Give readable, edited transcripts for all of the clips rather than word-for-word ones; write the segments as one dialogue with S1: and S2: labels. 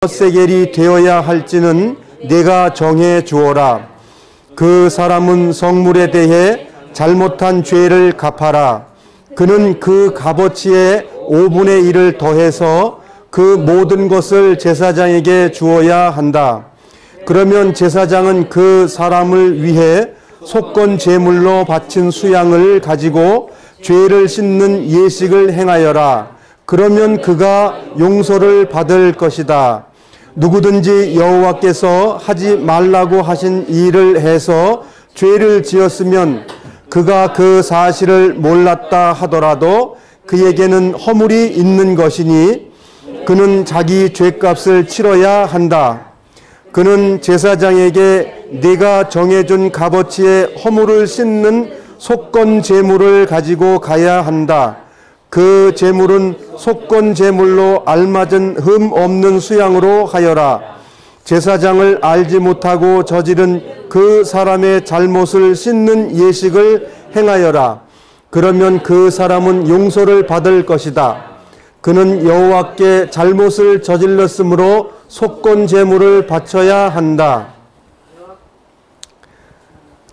S1: 세겔이 되어야 할지는 내가 정해 주어라. 그 사람은 성물에 대해 잘못한 죄를 갚아라. 그는 그 값어치의 5분의 1을 더해서 그 모든 것을 제사장에게 주어야 한다. 그러면 제사장은 그 사람을 위해 속건 제물로 바친 수양을 가지고 죄를 씻는 예식을 행하여라. 그러면 그가 용서를 받을 것이다. 누구든지 여호와께서 하지 말라고 하신 일을 해서 죄를 지었으면 그가 그 사실을 몰랐다 하더라도 그에게는 허물이 있는 것이니 그는 자기 죄값을 치러야 한다. 그는 제사장에게 네가 정해준 값어치의 허물을 씻는 속건 제물을 가지고 가야 한다. 그 제물은 속건 제물로 알맞은 흠 없는 수양으로 하여라. 제사장을 알지 못하고 저지른 그 사람의 잘못을 씻는 예식을 행하여라. 그러면 그 사람은 용서를 받을 것이다. 그는 여호와께 잘못을 저질렀으므로 속건 제물을 바쳐야 한다.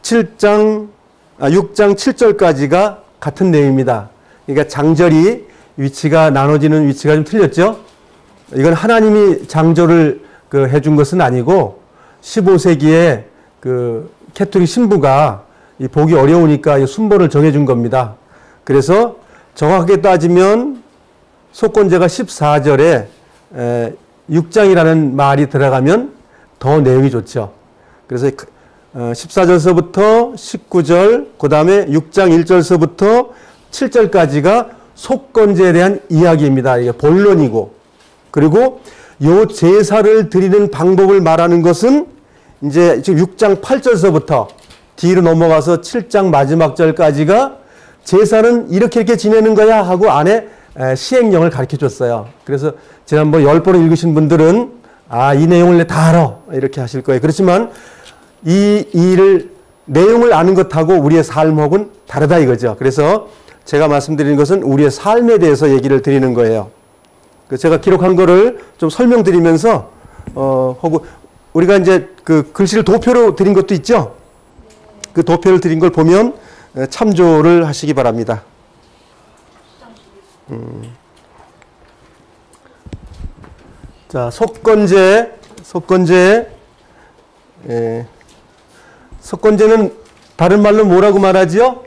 S1: 6장 7절까지가 같은 내용입니다. 그러니까 장절이 위치가 나눠지는 위치가 좀 틀렸죠. 이건 하나님이 장절을 해준 것은 아니고 15세기에 캐톨릭 신부가 보기 어려우니까 순번을 정해준 겁니다. 그래서 정확하게 따지면 속건제가 14절에 6장이라는 말이 들어가면 더 내용이 좋죠. 그래서 14절서부터 19절, 그 다음에 6장 1절서부터 7절까지가 속건제에 대한 이야기입니다. 이게 본론이고, 그리고 요 제사를 드리는 방법을 말하는 것은 이제 지금 6장 8절서부터 뒤로 넘어가서 7장 마지막 절까지가 제사는 이렇게 지내는 거야 하고 안에 시행령을 가르쳐 줬어요. 그래서 지난번 10번을 읽으신 분들은 이 내용을 다 알아 이렇게 하실 거예요. 그렇지만 이 일을 내용을 아는 것하고 우리의 삶하고는 다르다 이거죠. 그래서 제가 말씀드리는 것은 우리의 삶에 대해서 얘기를 드리는 거예요. 제가 기록한 거를 좀 설명드리면서 하고 우리가 이제 그 글씨를 도표로 드린 것도 있죠. 그 도표를 드린 걸 보면 참조를 하시기 바랍니다. 자, 속건제는 다른 말로 뭐라고 말하지요?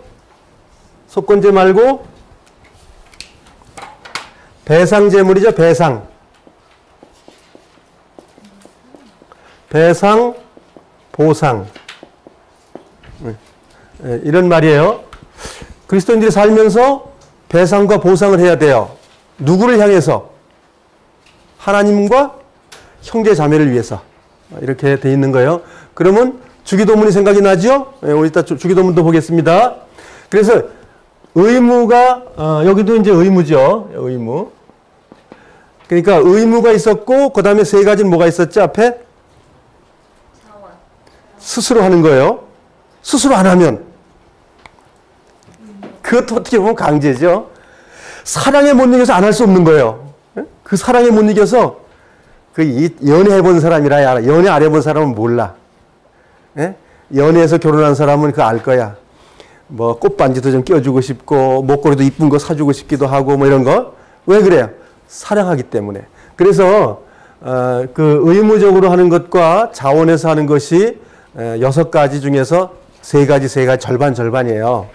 S1: 속건제 말고 배상제물이죠. 배상, 보상. 이런 말이에요. 그리스도인들이 살면서 배상과 보상을 해야 돼요. 누구를 향해서? 하나님과 형제 자매를 위해서. 이렇게 돼 있는 거예요. 그러면 주기도문이 생각이 나죠? 우리 이따 주기도문도 보겠습니다. 그래서 의무가 여기도 이제 의무죠. 의무. 그러니까 의무가 있었고 그 다음에 세 가지는 뭐가 있었죠? 앞에? 스스로 하는 거예요. 스스로 안 하면 그것도 어떻게 보면 강제죠. 사랑에 못 이겨서 안 할 수 없는 거예요. 그 사랑에 못 이겨서 연애해본 사람이라 알아. 연애 안 해본 사람은 몰라. 연애해서 결혼한 사람은 그거 알 거야. 뭐 꽃반지도 좀 껴주고 싶고 목걸이도 이쁜 거 사주고 싶기도 하고 뭐 이런 거. 왜 그래요? 사랑하기 때문에. 그래서 그 의무적으로 하는 것과 자원해서 하는 것이 6가지 중에서 3가지 절반이에요.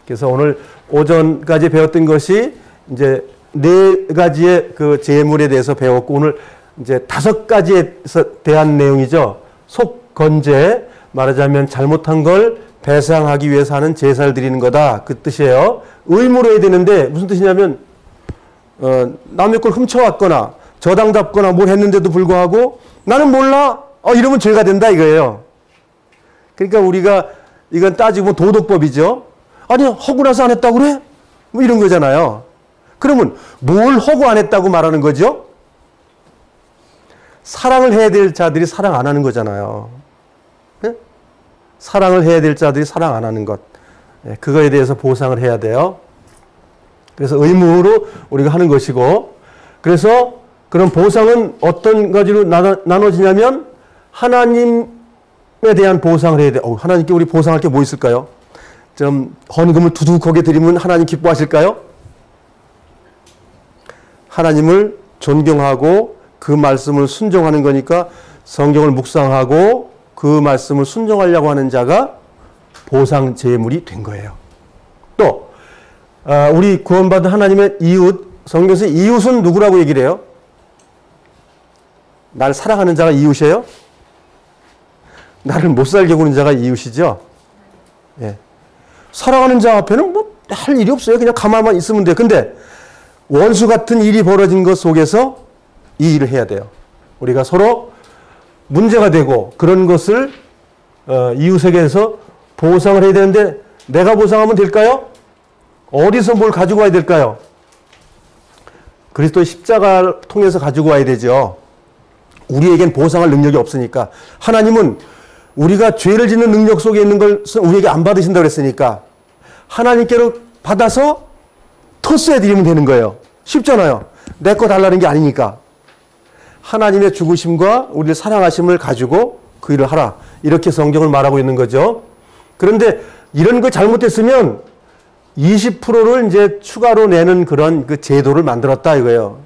S1: 그래서 오늘 오전까지 배웠던 것이 이제 4가지의 그 제물에 대해서 배웠고 오늘 이제 5가지에 대한 내용이죠. 속건제, 말하자면 잘못한 걸 배상하기 위해서 하는 제사를 드리는 거다. 그 뜻이에요. 의무로 해야 되는데 무슨 뜻이냐면 남의 걸 훔쳐왔거나 저당잡거나 뭘 했는데도 불구하고 나는 몰라. 이러면 죄가 된다 이거예요. 그러니까 우리가 이건 따지고 도덕법이죠. 아니 허구 나서 안 했다고 그래? 뭐 이런 거잖아요. 그러면 뭘 허구 안 했다고 말하는 거죠? 사랑을 해야 될 자들이 사랑 안 하는 거잖아요. 네? 사랑을 해야 될 자들이 사랑 안 하는 것. 그거에 대해서 보상을 해야 돼요. 그래서 의무로 우리가 하는 것이고, 그래서 그럼 보상은 어떤 가지로 나눠지냐면 하나님에 대한 보상을 해야 돼. 하나님께 우리 보상할 게 뭐 있을까요? 좀 헌금을 두둑하게 드리면 하나님 기뻐하실까요? 하나님을 존경하고 그 말씀을 순종하는 거니까 성경을 묵상하고 그 말씀을 순종하려고 하는 자가 보상 제물이 된 거예요. 또 우리 구원받은 하나님의 이웃, 성경에서 이웃은 누구라고 얘기를 해요? 나를 사랑하는 자가 이웃이에요? 나를 못 살게 구는 자가 이웃이죠. 예. 사랑하는 자 앞에는 뭐 할 일이 없어요. 그냥 가만만 있으면 돼요. 근데 원수 같은 일이 벌어진 것 속에서 이 일을 해야 돼요. 우리가 서로 문제가 되고 그런 것을 이웃에게서 보상을 해야 되는데 내가 보상하면 될까요? 어디서 뭘 가지고 와야 될까요? 그리스도의 십자가를 통해서 가지고 와야 되죠. 우리에겐 보상할 능력이 없으니까. 하나님은 우리가 죄를 짓는 능력 속에 있는 것을 우리에게 안 받으신다고 그랬으니까 하나님께로 받아서 토스해 드리면 되는 거예요. 쉽잖아요. 내 거 달라는 게 아니니까. 하나님의 죽으심과 우리를 사랑하심을 가지고 그 일을 하라. 이렇게 성경을 말하고 있는 거죠. 그런데 이런 거 잘못됐으면 20%를 이제 추가로 내는 그런 그 제도를 만들었다 이거예요.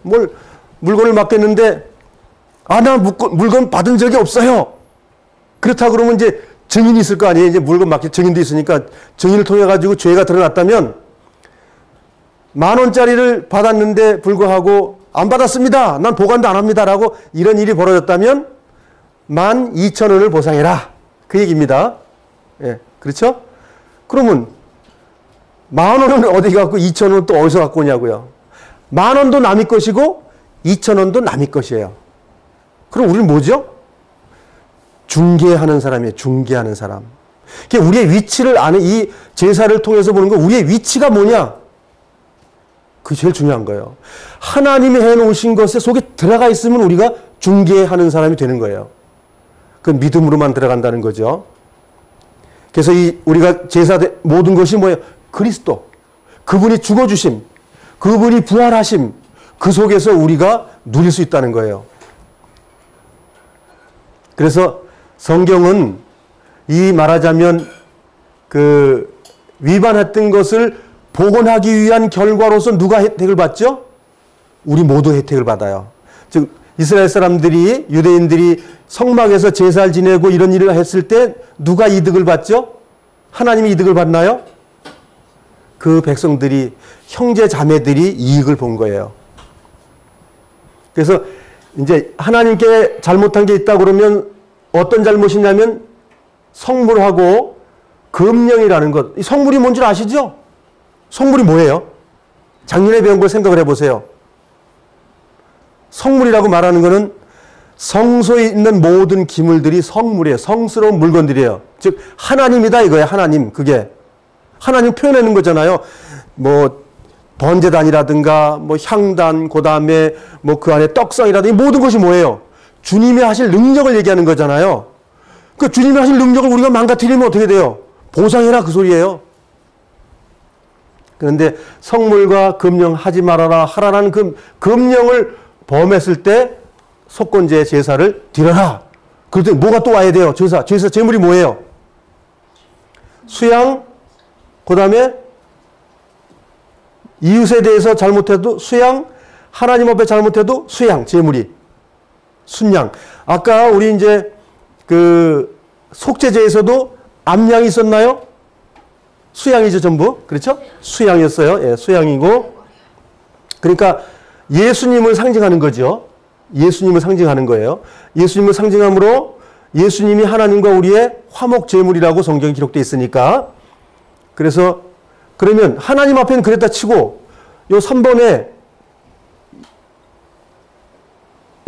S1: 물건을 맡겼는데 나 물건 받은 적이 없어요. 그렇다 그러면 이제 증인이 있을 거 아니에요. 이제 물건 맡길 증인도 있으니까 증인을 통해 가지고 죄가 드러났다면 10,000원짜리를 받았는데 불구하고 안 받았습니다. 난 보관도 안 합니다라고 이런 일이 벌어졌다면 12,000원을 보상해라. 그 얘기입니다. 예, 그렇죠? 그러면 10,000원은 어디 갖고 2,000원은 또 어디서 갖고 오냐고요. 10,000원도 남의 것이고 2,000원도 남의 것이에요. 그럼 우리는 뭐죠? 중개하는 사람이에요. 중개하는 사람. 그러니까 우리의 위치를 아는 이 제사를 통해서 보는 거 우리의 위치가 뭐냐? 그게 제일 중요한 거예요. 하나님이 해놓으신 것에 속에 들어가 있으면 우리가 중개하는 사람이 되는 거예요. 그 믿음으로만 들어간다는 거죠. 그래서 우리가 제사 모든 것이 뭐예요? 그리스도. 그분이 죽어주심. 그분이 부활하심. 그 속에서 우리가 누릴 수 있다는 거예요. 그래서 성경은 이 말하자면 그 위반했던 것을 복원하기 위한 결과로서 누가 혜택을 받죠? 우리 모두 혜택을 받아요. 즉 이스라엘 사람들이 유대인들이 성막에서 제사를 지내고 이런 일을 했을 때 누가 이득을 받죠? 하나님이 이득을 받나요? 그 백성들이 형제 자매들이 이익을 본 거예요. 그래서 이제 하나님께 잘못한 게 있다 그러면 어떤 잘못이냐면 성물하고 금령이라는 것. 이 성물이 뭔지 아시죠? 성물이 뭐예요? 작년에 배운 걸 생각을 해보세요. 성물이라고 말하는 것은 성소에 있는 모든 기물들이 성물이에요. 성스러운 물건들이에요. 즉 하나님이다 이거예요. 하나님. 그게 하나님 표현하는 거잖아요. 뭐 번제단이라든가 뭐 향단, 그다음에 뭐 그 안에 떡상이라든가 이 모든 것이 뭐예요? 주님이 하실 능력을 얘기하는 거잖아요. 그 주님이 하실 능력을 우리가 망가뜨리면 어떻게 돼요? 보상해라 그 소리예요. 그런데 성물과 금령 하지 말아라 하라는 그 금령을 범했을 때 속건제 제사를 드려라. 그럴 때 뭐가 또 와야 돼요? 제사 제물이 뭐예요? 수양, 그 다음에 이웃에 대해서 잘못해도 수양, 하나님 앞에 잘못해도 수양, 제물이. 순양. 아까 우리 이제 그 속죄제에서도 암양이 있었나요? 수양이죠, 전부. 그렇죠? 수양이었어요. 예, 수양이고. 그러니까 예수님을 상징하는 거죠. 예수님을 상징하는 거예요. 예수님을 상징함으로 예수님이 하나님과 우리의 화목 제물이라고 성경에 기록되어 있으니까. 그래서 그러면 하나님 앞에는 그랬다 치고 요 3번에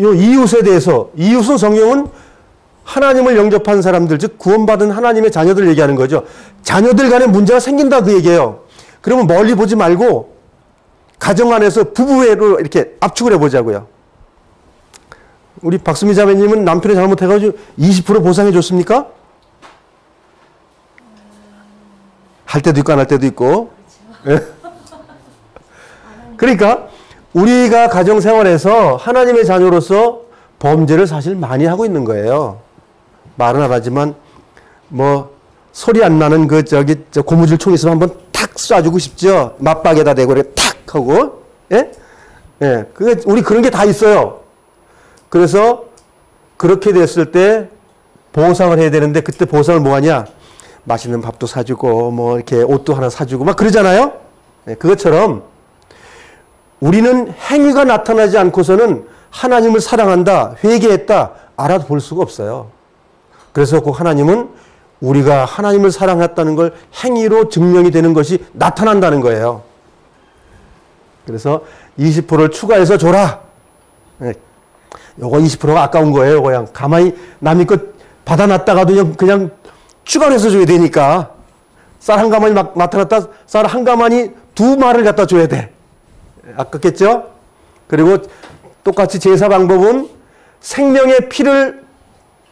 S1: 요 이웃에 대해서 이웃은 성경은 하나님을 영접한 사람들, 즉 구원받은 하나님의 자녀들 얘기하는 거죠. 자녀들 간에 문제가 생긴다 그 얘기예요. 그러면 멀리 보지 말고 가정 안에서 부부애로 이렇게 압축을 해보자고요. 우리 박수미 자매님은 남편이 잘못해가지고 20% 보상해 줬습니까? 할 때도 있고 안 할 때도 있고. 그러니까 우리가 가정생활에서 하나님의 자녀로서 범죄를 사실 많이 하고 있는 거예요. 말은 안 하지만 뭐 소리 안 나는 저 고무줄 총 있으면 한번 탁 쏴주고 싶죠. 맞박에다 대고 이렇게 탁 하고. 예? 예. 우리 그런 게 다 있어요. 그래서 그렇게 됐을 때 보상을 해야 되는데 그때 보상을 뭐 하냐? 맛있는 밥도 사주고 뭐 이렇게 옷도 하나 사주고 막 그러잖아요. 예, 그것처럼 우리는 행위가 나타나지 않고서는 하나님을 사랑한다, 회개했다 알아볼 수가 없어요. 그래서 그 하나님은 우리가 하나님을 사랑했다는 걸 행위로 증명이 되는 것이 나타난다는 거예요. 그래서 20%를 추가해서 줘라. 네. 요거 20%가 아까운 거예요. 그냥 가만히 남의 것 받아놨다가도 그냥 추가로 해서 줘야 되니까 쌀 한 가마니 나타났다 쌀 한 가마니 두 마를 갖다 줘야 돼. 아깝겠죠? 그리고 똑같이 제사 방법은 생명의 피를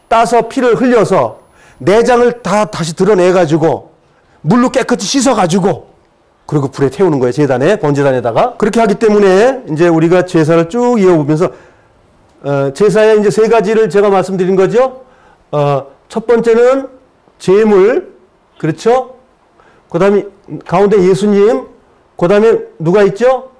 S1: 따서 피를 흘려서 내장을 다 다시 드러내가지고 물로 깨끗이 씻어가지고 그리고 불에 태우는 거예요. 제단에, 번제단에다가. 그렇게 하기 때문에 이제 우리가 제사를 쭉 이어보면서 제사의 이제 세 가지를 제가 말씀드린 거죠. 첫 번째는 제물, 그렇죠? 그 다음에 가운데 예수님, 그 다음에 누가 있죠?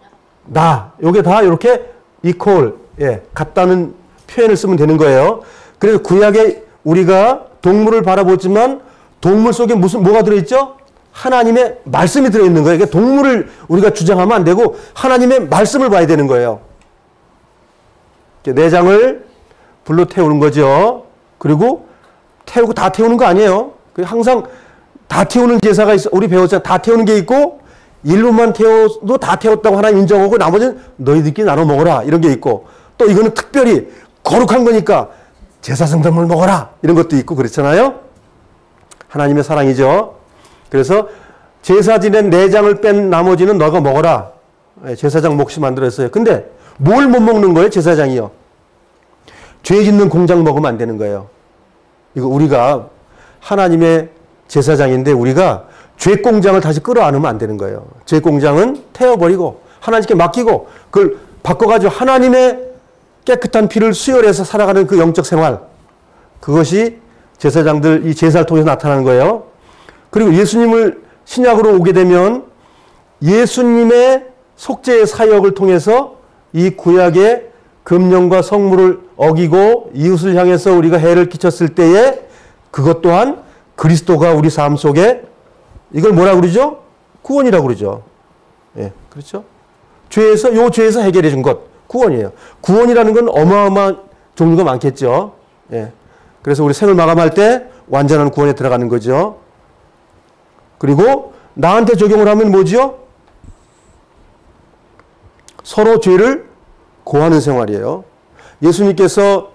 S1: 나. 요게 다 이렇게 equal, 예, 같다는 표현을 쓰면 되는 거예요. 그래서 구약에 우리가 동물을 바라보지만 동물 속에 뭐가 들어있죠? 하나님의 말씀이 들어있는 거예요. 그러니까 동물을 우리가 주장하면 안 되고 하나님의 말씀을 봐야 되는 거예요. 내장을 불로 태우는 거죠. 그리고 태우고 다 태우는 거 아니에요. 항상 다 태우는 제사가 있어. 우리 배웠잖아. 다 태우는 게 있고 일부만 태워도 다 태웠다고 하나님 인정하고 나머지는 너희들끼리 나눠 먹어라. 이런 게 있고 또 이거는 특별히 거룩한 거니까 제사성들을 먹어라. 이런 것도 있고 그렇잖아요. 하나님의 사랑이죠. 그래서 제사 지낸 내장을 뺀 나머지는 너가 먹어라. 제사장 몫이 만들었어요. 근데 뭘 못 먹는 거예요? 제사장이요. 죄 짓는 공장 먹으면 안 되는 거예요. 이거 우리가 하나님의 제사장인데 우리가 죄 공장을 다시 끌어안으면 안 되는 거예요. 죄 공장은 태워버리고 하나님께 맡기고 그걸 바꿔가지고 하나님의 깨끗한 피를 수혈해서 살아가는 그 영적 생활. 그것이 제사장들 이 제사를 통해서 나타나는 거예요. 그리고 예수님을 신약으로 오게 되면 예수님의 속죄의 사역을 통해서 이 구약의 금령과 성물을 어기고 이웃을 향해서 우리가 해를 끼쳤을 때에 그것 또한 그리스도가 우리 삶 속에 이걸 뭐라 그러죠? 구원이라고 그러죠. 예, 그렇죠? 죄에서 해결해 준 것. 구원이에요. 구원이라는 건 어마어마한 종류가 많겠죠. 예. 그래서 우리 생을 마감할 때 완전한 구원에 들어가는 거죠. 그리고 나한테 적용을 하면 뭐죠? 서로 죄를 고하는 생활이에요. 예수님께서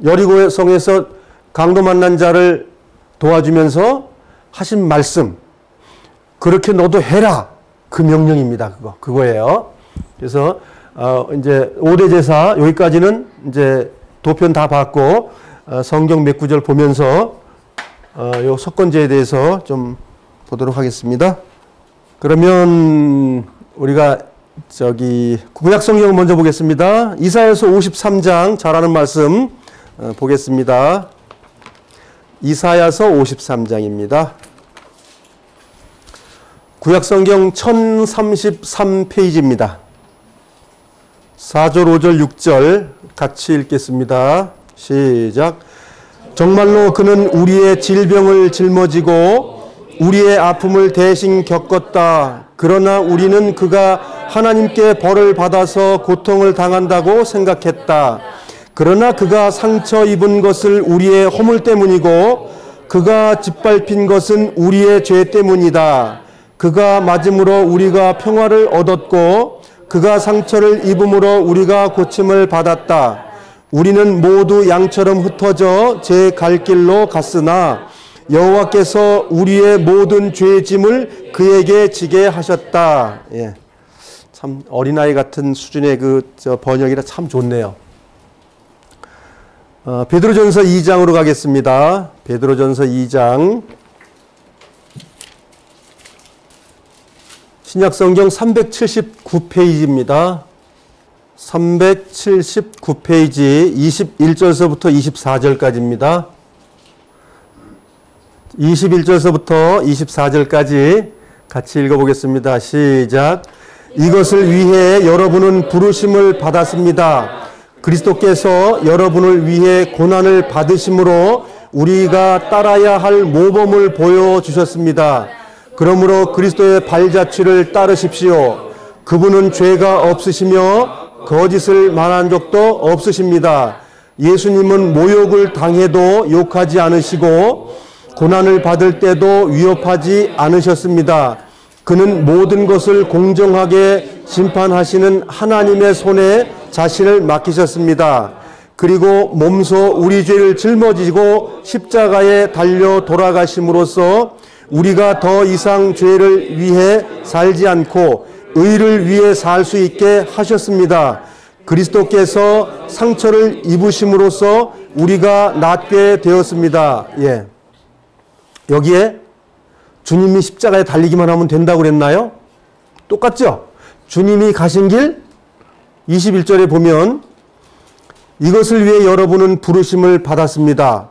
S1: 여리고 성에서 강도 만난 자를 도와주면서 하신 말씀, 그렇게 너도 해라. 그 명령입니다. 그거예요. 그래서 이제 5대 제사 여기까지는 이제 도편 다 봤고 성경 몇 구절 보면서 요 석건제에 대해서 좀 보도록 하겠습니다. 그러면 우리가 구약 성경을 먼저 보겠습니다. 이사야서 53장 잘하는 말씀 보겠습니다. 이사야서 53장입니다. 구약 성경 1033페이지입니다. 4절, 5절, 6절 같이 읽겠습니다. 시작. 정말로 그는 우리의 질병을 짊어지고 우리의 아픔을 대신 겪었다. 그러나 우리는 그가 하나님께 벌을 받아서 고통을 당한다고 생각했다. 그러나 그가 상처 입은 것을 우리의 허물 때문이고 그가 짓밟힌 것은 우리의 죄 때문이다. 그가 맞음으로 우리가 평화를 얻었고 그가 상처를 입음으로 우리가 고침을 받았다. 우리는 모두 양처럼 흩어져 제 갈 길로 갔으나 여호와께서 우리의 모든 죄 짐을 그에게 지게 하셨다. 예. 참 어린아이 같은 수준의 번역이라 참 좋네요. 베드로전서 2장으로 가겠습니다. 베드로전서 2장. 신약성경 379페이지입니다. 379페이지 21절서부터 24절까지입니다. 21절서부터 24절까지 같이 읽어보겠습니다. 시작. 이것을 위해 여러분은 부르심을 받았습니다. 그리스도께서 여러분을 위해 고난을 받으심으로 우리가 따라야 할 모범을 보여주셨습니다. 그러므로 그리스도의 발자취를 따르십시오. 그분은 죄가 없으시며 거짓을 말한 적도 없으십니다. 예수님은 모욕을 당해도 욕하지 않으시고 고난을 받을 때도 위협하지 않으셨습니다. 그는 모든 것을 공정하게 심판하시는 하나님의 손에 자신을 맡기셨습니다. 그리고 몸소 우리 죄를 짊어지고 십자가에 달려 돌아가심으로써 우리가 더 이상 죄를 위해 살지 않고 의를 위해 살 수 있게 하셨습니다. 그리스도께서 상처를 입으심으로써 우리가 낫게 되었습니다. 예. 여기에 주님이 십자가에 달리기만 하면 된다고 그랬나요? 똑같죠? 주님이 가신 길 21절에 보면 이것을 위해 여러분은 부르심을 받았습니다.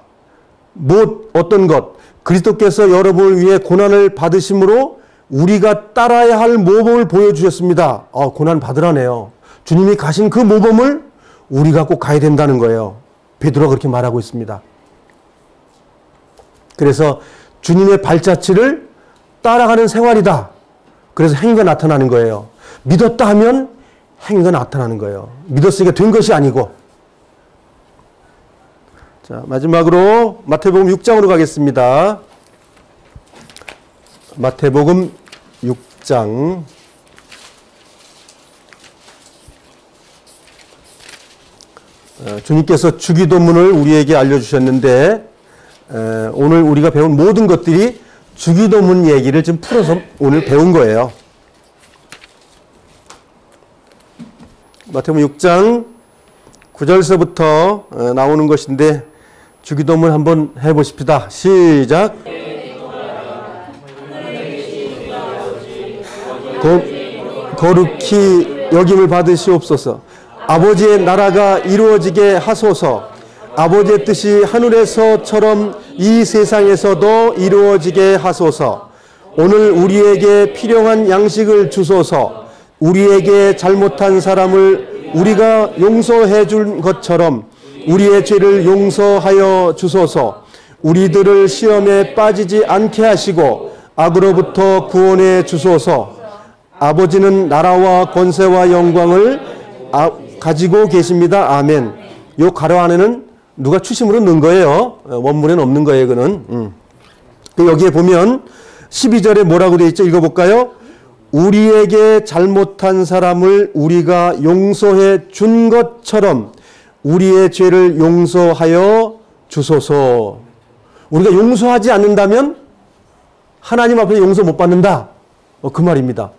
S1: 어떤 것? 그리스도께서 여러분을 위해 고난을 받으심으로 우리가 따라야 할 모범을 보여주셨습니다. 고난 받으라네요. 주님이 가신 그 모범을 우리가 꼭 가야 된다는 거예요. 베드로가 그렇게 말하고 있습니다. 그래서 주님의 발자취를 따라가는 생활이다. 그래서 행위가 나타나는 거예요. 믿었다 하면 행위가 나타나는 거예요. 믿었으니까 된 것이 아니고. 자, 마지막으로 마태복음 6장으로 가겠습니다. 마태복음 6장. 주님께서 주기도문을 우리에게 알려주셨는데 오늘 우리가 배운 모든 것들이 주기도문 얘기를 좀 풀어서 오늘 배운 거예요. 마태복음 6장 9절서부터 나오는 것인데 주기도문 한번 해보십시다. 시작. 거룩히 여김을 받으시옵소서. 아버지의 나라가 이루어지게 하소서. 아버지의 뜻이 하늘에서처럼 이 세상에서도 이루어지게 하소서. 오늘 우리에게 필요한 양식을 주소서. 우리에게 잘못한 사람을 우리가 용서해 준 것처럼 우리의 죄를 용서하여 주소서. 우리들을 시험에 빠지지 않게 하시고 악으로부터 구원해 주소서. 아버지는 나라와 권세와 영광을 가지고 계십니다. 아멘. 요 가로 안에는 누가 추심으로 넣은 거예요. 원문에는 없는 거예요. 그는. 여기에 보면 12절에 뭐라고 되어 있죠? 읽어볼까요? 우리에게 잘못한 사람을 우리가 용서해 준 것처럼 우리의 죄를 용서하여 주소서. 우리가 용서하지 않는다면 하나님 앞에 용서 못 받는다. 그 말입니다.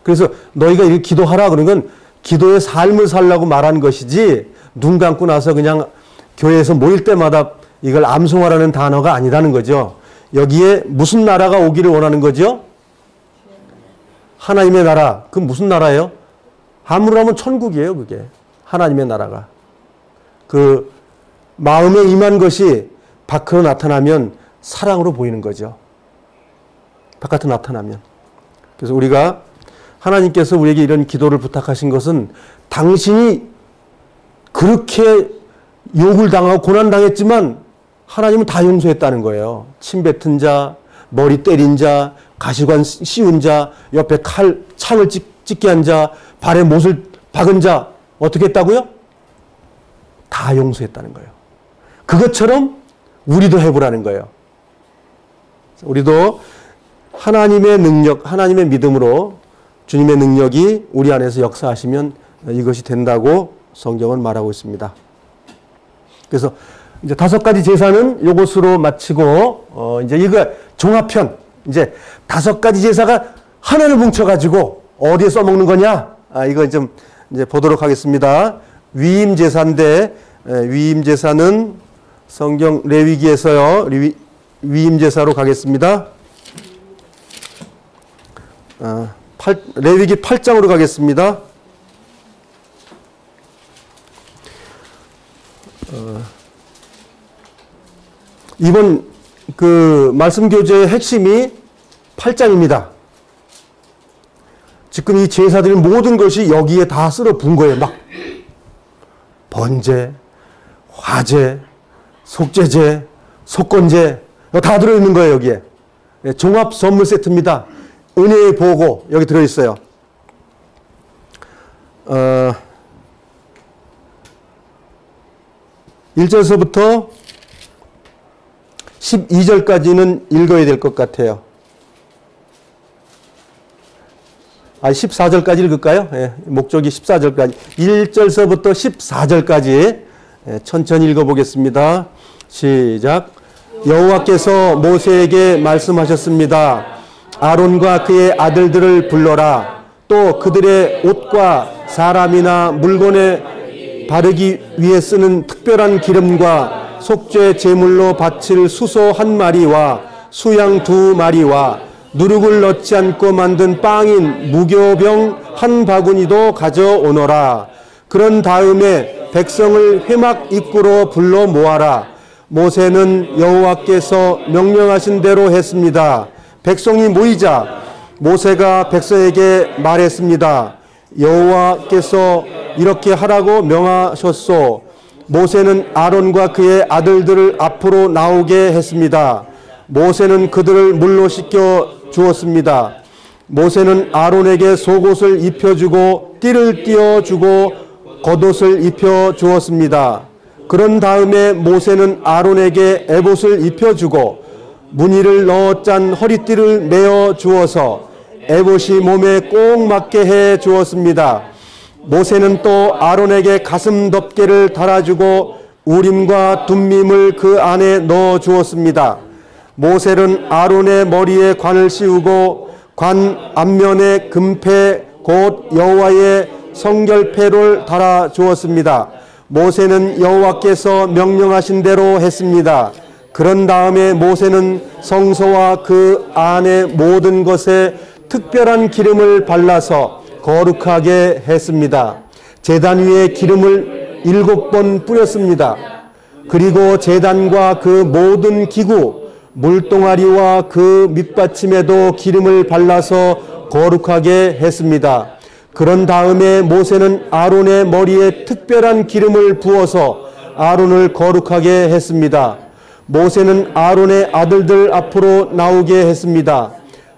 S1: 그래서 너희가 이렇게 기도하라 그런 건 기도의 삶을 살라고 말한 것이지 눈 감고 나서 그냥 교회에서 모일 때마다 이걸 암송하라는 단어가 아니라는 거죠. 여기에 무슨 나라가 오기를 원하는 거죠? 하나님의 나라. 그 무슨 나라예요? 한문으로 하면 천국이에요. 그게. 하나님의 나라가. 그 마음에 임한 것이 밖으로 나타나면 사랑으로 보이는 거죠. 바깥으로 나타나면. 그래서 우리가 하나님께서 우리에게 이런 기도를 부탁하신 것은 당신이 그렇게 욕을 당하고 고난당했지만 하나님은 다 용서했다는 거예요. 침 뱉은 자, 머리 때린 자, 가시관 씌운 자, 옆에 창을 찍게 한 자, 발에 못을 박은 자 어떻게 했다고요? 다 용서했다는 거예요. 그것처럼 우리도 해보라는 거예요. 우리도 하나님의 능력, 하나님의 믿음으로 주님의 능력이 우리 안에서 역사하시면 이것이 된다고 성경은 말하고 있습니다. 그래서 이제 5가지 제사는 이것으로 마치고 이제 이거 종합편 이제 5가지 제사가 하나를 뭉쳐가지고 어디에 써먹는 거냐? 이거 좀 이제 보도록 하겠습니다. 위임 제사인데 위임 제사는 성경 레위기에서요. 위임 제사로 가겠습니다. 레위기 8장으로 가겠습니다. 이번 그 말씀 교재의 핵심이 8장입니다. 지금 이 제사드릴 모든 것이 여기에 다 쓸어 부은 거예요. 막 번제, 화제, 속죄제, 속건제 다 들어있는 거예요. 여기에. 종합 선물 세트입니다. 은혜의 보고 여기 들어있어요. 1절서부터 12절까지는 읽어야 될 것 같아요. 14절까지 읽을까요? 예, 목적이 14절까지. 1절서부터 14절까지 천천히 읽어보겠습니다. 시작. 여호와께서 모세에게 말씀하셨습니다. 아론과 그의 아들들을 불러라. 또 그들의 옷과 사람이나 물건에 바르기 위해 쓰는 특별한 기름과 속죄 제물로 바칠 수소 1마리와 수양 2마리와 누룩을 넣지 않고 만든 빵인 무교병 1바구니도 가져오너라. 그런 다음에 백성을 회막 입구로 불러 모아라. 모세는 여호와께서 명령하신 대로 했습니다. 백성이 모이자 모세가 백성에게 말했습니다. 여호와께서 이렇게 하라고 명하셨소. 모세는 아론과 그의 아들들을 앞으로 나오게 했습니다. 모세는 그들을 물로 씻겨 주었습니다. 모세는 아론에게 속옷을 입혀주고 띠를 띄워주고 겉옷을 입혀 주었습니다. 그런 다음에 모세는 아론에게 에봇을 입혀주고 무늬를 넣어 짠 허리띠를 메어 주어서 에봇이 몸에 꼭 맞게 해 주었습니다. 모세는 또 아론에게 가슴 덮개를 달아주고 우림과 둠밈을 그 안에 넣어 주었습니다. 모세는 아론의 머리에 관을 씌우고 관 앞면에 금패 곧 여호와의 성결패를 달아 주었습니다. 모세는 여호와께서 명령하신 대로 했습니다. 그런 다음에 모세는 성소와 그 안의 모든 것에 특별한 기름을 발라서 거룩하게 했습니다. 제단 위에 기름을 7번 뿌렸습니다. 그리고 제단과 그 모든 기구, 물동아리와 그 밑받침에도 기름을 발라서 거룩하게 했습니다. 그런 다음에 모세는 아론의 머리에 특별한 기름을 부어서 아론을 거룩하게 했습니다. 모세는 아론의 아들들 앞으로 나오게 했습니다.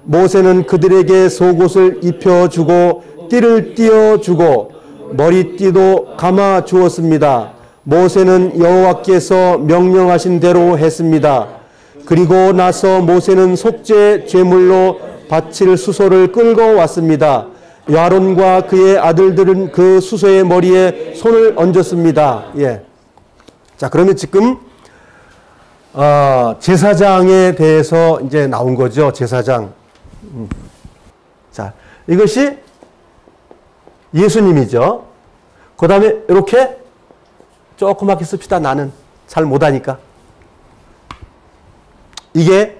S1: 모세는 그들에게 속옷을 입혀주고 띠를 띄워주고 머리띠도 감아 주었습니다. 모세는 여호와께서 명령하신 대로 했습니다. 그리고 나서 모세는 속죄 제물로 바칠 수소를 끌고 왔습니다. 아론과 그의 아들들은 그 수소의 머리에 손을 얹었습니다. 예. 자, 그러면 지금 제사장에 대해서 이제 나온 거죠. 제사장. 자, 이것이 예수님이죠. 그 다음에 이렇게 조그맣게 씁시다. 나는 잘 못하니까. 이게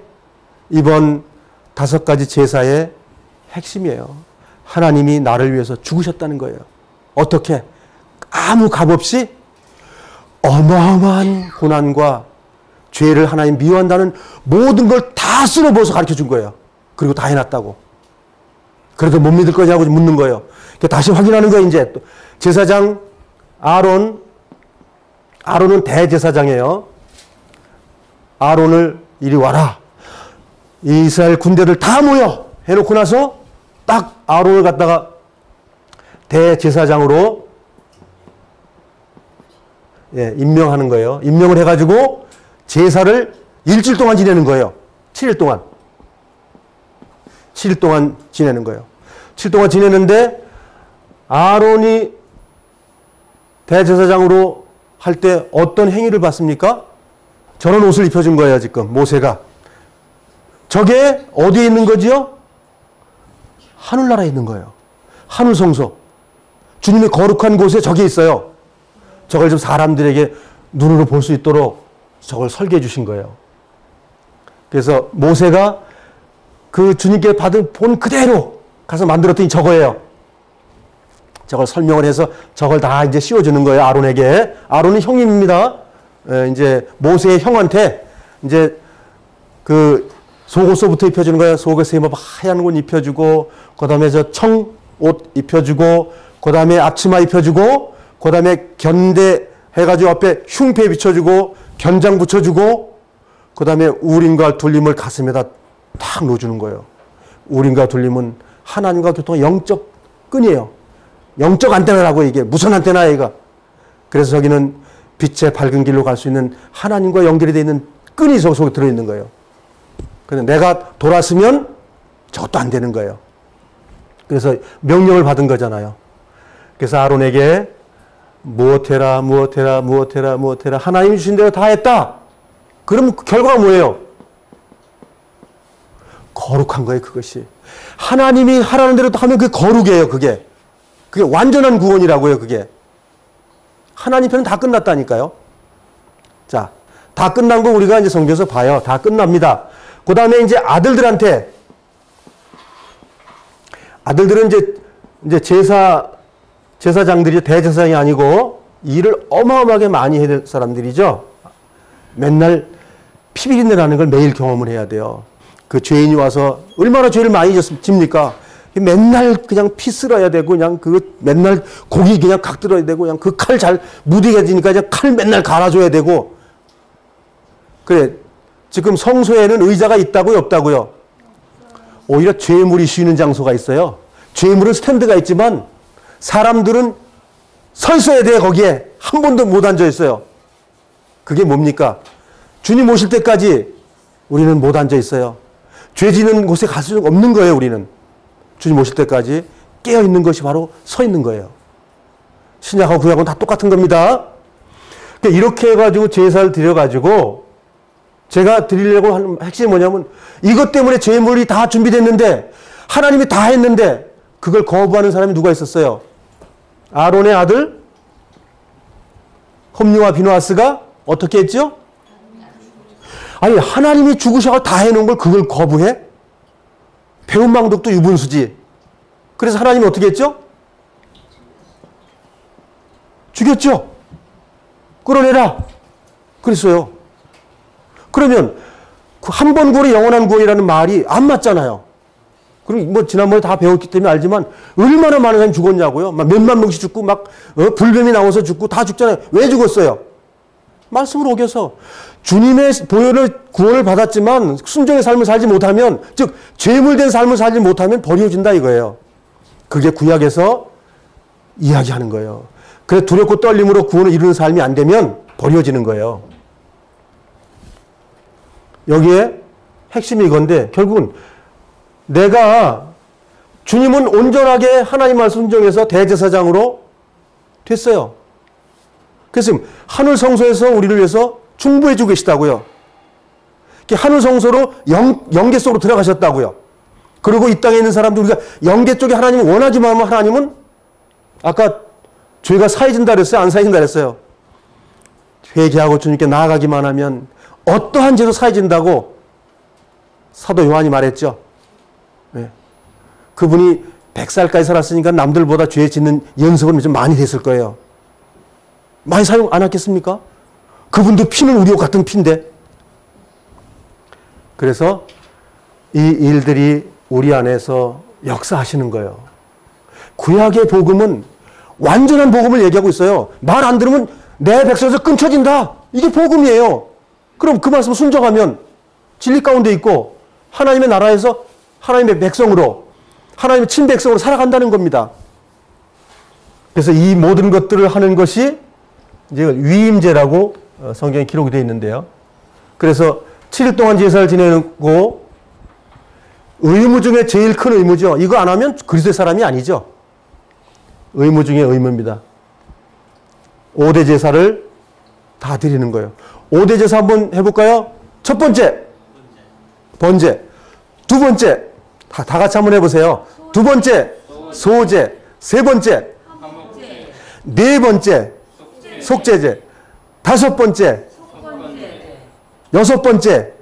S1: 이번 5가지 제사의 핵심이에요. 하나님이 나를 위해서 죽으셨다는 거예요. 어떻게? 아무 값 없이 어마어마한 고난과 죄를 하나님 미워한다는 모든 걸 다 쓸어부어서 가르쳐 준 거예요. 그리고 다 해놨다고. 그래도 못 믿을 거냐고 묻는 거예요. 다시 확인하는 거예요. 이제 또 제사장 아론은 대제사장이에요. 아론을 이리 와라. 이스라엘 군대들 다 모여 해놓고 나서 딱 아론을 갖다가 대제사장으로 임명하는 거예요. 임명을 해가지고 제사를 일주일 동안 지내는 거예요. 7일 동안. 7일 동안 지내는 거예요. 7일 동안 지내는데 아론이 대제사장으로 할 때 어떤 행위를 봤습니까? 저런 옷을 입혀준 거예요. 지금 모세가. 저게 어디에 있는 거지요? 하늘나라에 있는 거예요. 하늘성소. 주님의 거룩한 곳에 저게 있어요. 저걸 좀 사람들에게 눈으로 볼 수 있도록 저걸 설계해 주신 거예요. 그래서 모세가 그 주님께 본 그대로 가서 만들었더니 저거예요. 저걸 설명을 해서 저걸 다 이제 씌워주는 거예요. 아론에게. 아론은 형님입니다. 이제 모세의 형한테 이제 그 속옷서부터 입혀주는 거예요. 속에서 뭐 하얀 옷 입혀주고, 그 다음에 저 청옷 입혀주고, 그 다음에 앞치마 입혀주고, 그 다음에 견대 해가지고 앞에 흉패 비춰주고, 견장 붙여주고, 그 다음에 우림과 둘림을 가슴에다 탁 놓아주는 거예요. 우림과 둘림은 하나님과 교통의 영적 끈이에요. 영적 안테나라고 이게. 무선 안테나야, 이거. 그래서 저기는 빛의 밝은 길로 갈 수 있는 하나님과 연결이 되어 있는 끈이 저 속에 들어있는 거예요. 그런데 내가 돌았으면 저것도 안 되는 거예요. 그래서 명령을 받은 거잖아요. 그래서 아론에게 무엇해라, 무엇해라, 무엇해라, 무엇해라. 하나님이 주신 대로 다 했다. 그럼 결과가 뭐예요? 거룩한 거예요, 그것이. 하나님이 하라는 대로 하면 그게 거룩이에요, 그게. 그게 완전한 구원이라고요, 그게. 하나님 편은 다 끝났다니까요. 자, 다 끝난 거 우리가 이제 성경에서 봐요. 다 끝납니다. 그 다음에 이제 아들들한테, 아들들은 이제 제사장들이 대제사장이 아니고 일을 어마어마하게 많이 해야 될 사람들이죠. 맨날 피비린내 나는 걸 매일 경험을 해야 돼요. 그 죄인이 와서 얼마나 죄를 많이 집니까? 맨날 그냥 피 쓸어야 되고, 그냥 그 맨날 고기 그냥 각 들어야 되고, 그냥 그 칼 잘 무디게지니까 이제 칼 맨날 갈아줘야 되고. 그래. 지금 성소에는 의자가 있다고요, 없다고요? 오히려 죄물이 쉬는 장소가 있어요. 죄물은 스탠드가 있지만 사람들은 서 있어야 돼요, 거기에. 한 번도 못 앉아 있어요. 그게 뭡니까? 주님 오실 때까지 우리는 못 앉아 있어요. 죄 지는 곳에 갈 수 없는 거예요, 우리는. 주님 오실 때까지 깨어 있는 것이 바로 서 있는 거예요. 신약하고 구약은 다 똑같은 겁니다. 그러니까 이렇게 해가지고 제사를 드려가지고 제가 드리려고 하는 핵심이 뭐냐면 이것 때문에 죄물이 다 준비됐는데 하나님이 다 했는데 그걸 거부하는 사람이 누가 있었어요? 아론의 아들 홈리와 비누아스가 어떻게 했죠? 아니 하나님이 죽으셔서 다 해놓은 걸 그걸 거부해? 배은망덕도 유분수지. 그래서 하나님이 어떻게 했죠? 죽였죠? 끌어내라. 그랬어요. 그러면 그 한 번 구원이 영원한 구원이라는 말이 안 맞잖아요. 그리고 뭐 지난번에 다 배웠기 때문에 알지만 얼마나 많은 사람이 죽었냐고요. 막 몇만 명씩 죽고 막 불뱀이 나와서 죽고 다 죽잖아요. 왜 죽었어요? 말씀을 어겨서. 주님의 보혈을 구원을 받았지만 순종의 삶을 살지 못하면, 즉 죄물된 삶을 살지 못하면 버려진다 이거예요. 그게 구약에서 이야기하는 거예요. 그래서 두렵고 떨림으로 구원을 이루는 삶이 안 되면 버려지는 거예요. 여기에 핵심이 이건데 결국은 내가 주님은 온전하게 하나님 말씀 순종해서 대제사장으로 됐어요. 그래서 하늘 성소에서 우리를 위해서 충부해 주고 계시다고요. 하늘 성소로 영계 속으로 들어가셨다고요. 그리고 이 땅에 있는 사람들 우리가 영계 쪽에 하나님을 원하지만 하나님은 아까 죄가 사해진다 그랬어요? 안 사해진다 그랬어요? 회개하고 주님께 나아가기만 하면 어떠한 죄도 사해진다고 사도 요한이 말했죠. 네. 그분이 100살까지 살았으니까 남들보다 죄 짓는 연습은 좀 많이 됐을 거예요. 많이 사용 안 했겠습니까? 그분도 피는 우리와 같은 피인데. 그래서 이 일들이 우리 안에서 역사하시는 거예요. 구약의 복음은 완전한 복음을 얘기하고 있어요. 말 안 들으면 내 백성에서 끊쳐진다. 이게 복음이에요. 그럼 그 말씀 순종하면 진리 가운데 있고 하나님의 나라에서 하나님의 백성으로 하나님의 친백성으로 살아간다는 겁니다. 그래서 이 모든 것들을 하는 것이 이제 위임제라고 성경에 기록이 되어 있는데요. 그래서 7일 동안 제사를 지내고 의무 중에 제일 큰 의무죠. 이거 안 하면 그리스도의 사람이 아니죠. 의무 중에 의무입니다. 5대 제사를 다 드리는 거예요. 5대 제사 한번 해볼까요? 첫 번째, 번제. 두 번째, 다 같이 한번 해보세요. 두 번째, 소제. 세 번째, 네 번째, 속죄제. 다섯 번째, 여섯 번째.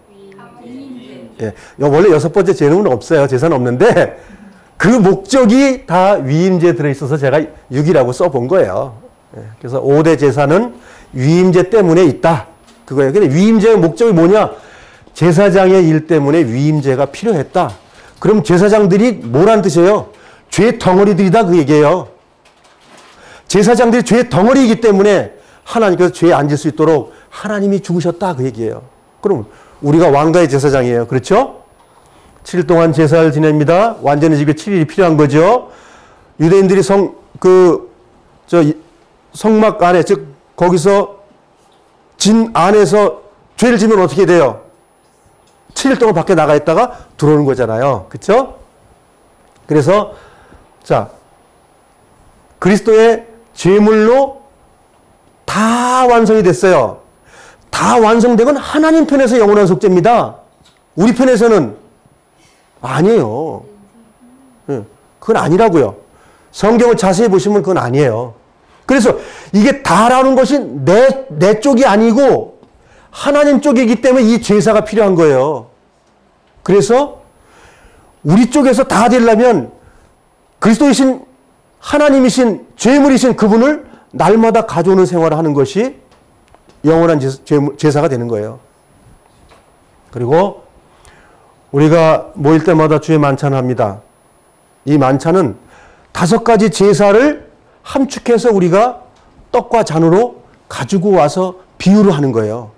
S1: 예, 원래 여섯 번째 제는 없어요. 제사는 없는데 그 목적이 다 위임제에 들어있어서 제가 6이라고 써본 거예요. 예, 그래서 5대 제사는 위임제 때문에 있다. 그거예요. 근데 위임제의 목적이 뭐냐? 제사장의 일 때문에 위임제가 필요했다. 그럼 제사장들이 뭐란 뜻이에요? 죄 덩어리들이다 그 얘기예요. 제사장들이 죄 덩어리이기 때문에 하나님께서 죄에 앉을 수 있도록 하나님이 죽으셨다 그 얘기예요. 그럼 우리가 왕가의 제사장이에요. 그렇죠? 7일 동안 제사를 지냅니다. 완전히 지금 7일이 필요한 거죠. 유대인들이 성막 안에, 즉 거기서 진 안에서 죄를 지면 어떻게 돼요? 7일 동안 밖에 나가 있다가 들어오는 거잖아요. 그렇죠? 그래서 자, 그리스도의 제물로 다 완성이 됐어요. 다 완성되면 하나님 편에서 영원한 속죄입니다. 우리 편에서는 아니에요. 그건 아니라고요. 성경을 자세히 보시면 그건 아니에요. 그래서 이게 다라는 것이 내 쪽이 아니고 하나님 쪽이기 때문에 이 제사가 필요한 거예요. 그래서 우리 쪽에서 다 되려면 그리스도이신 하나님이신 제물이신 그분을 날마다 가져오는 생활을 하는 것이 영원한 제사가 되는 거예요. 그리고 우리가 모일 때마다 주의 만찬을 합니다. 이 만찬은 5가지 제사를 함축해서 우리가 떡과 잔으로 가지고 와서 비유를 하는 거예요.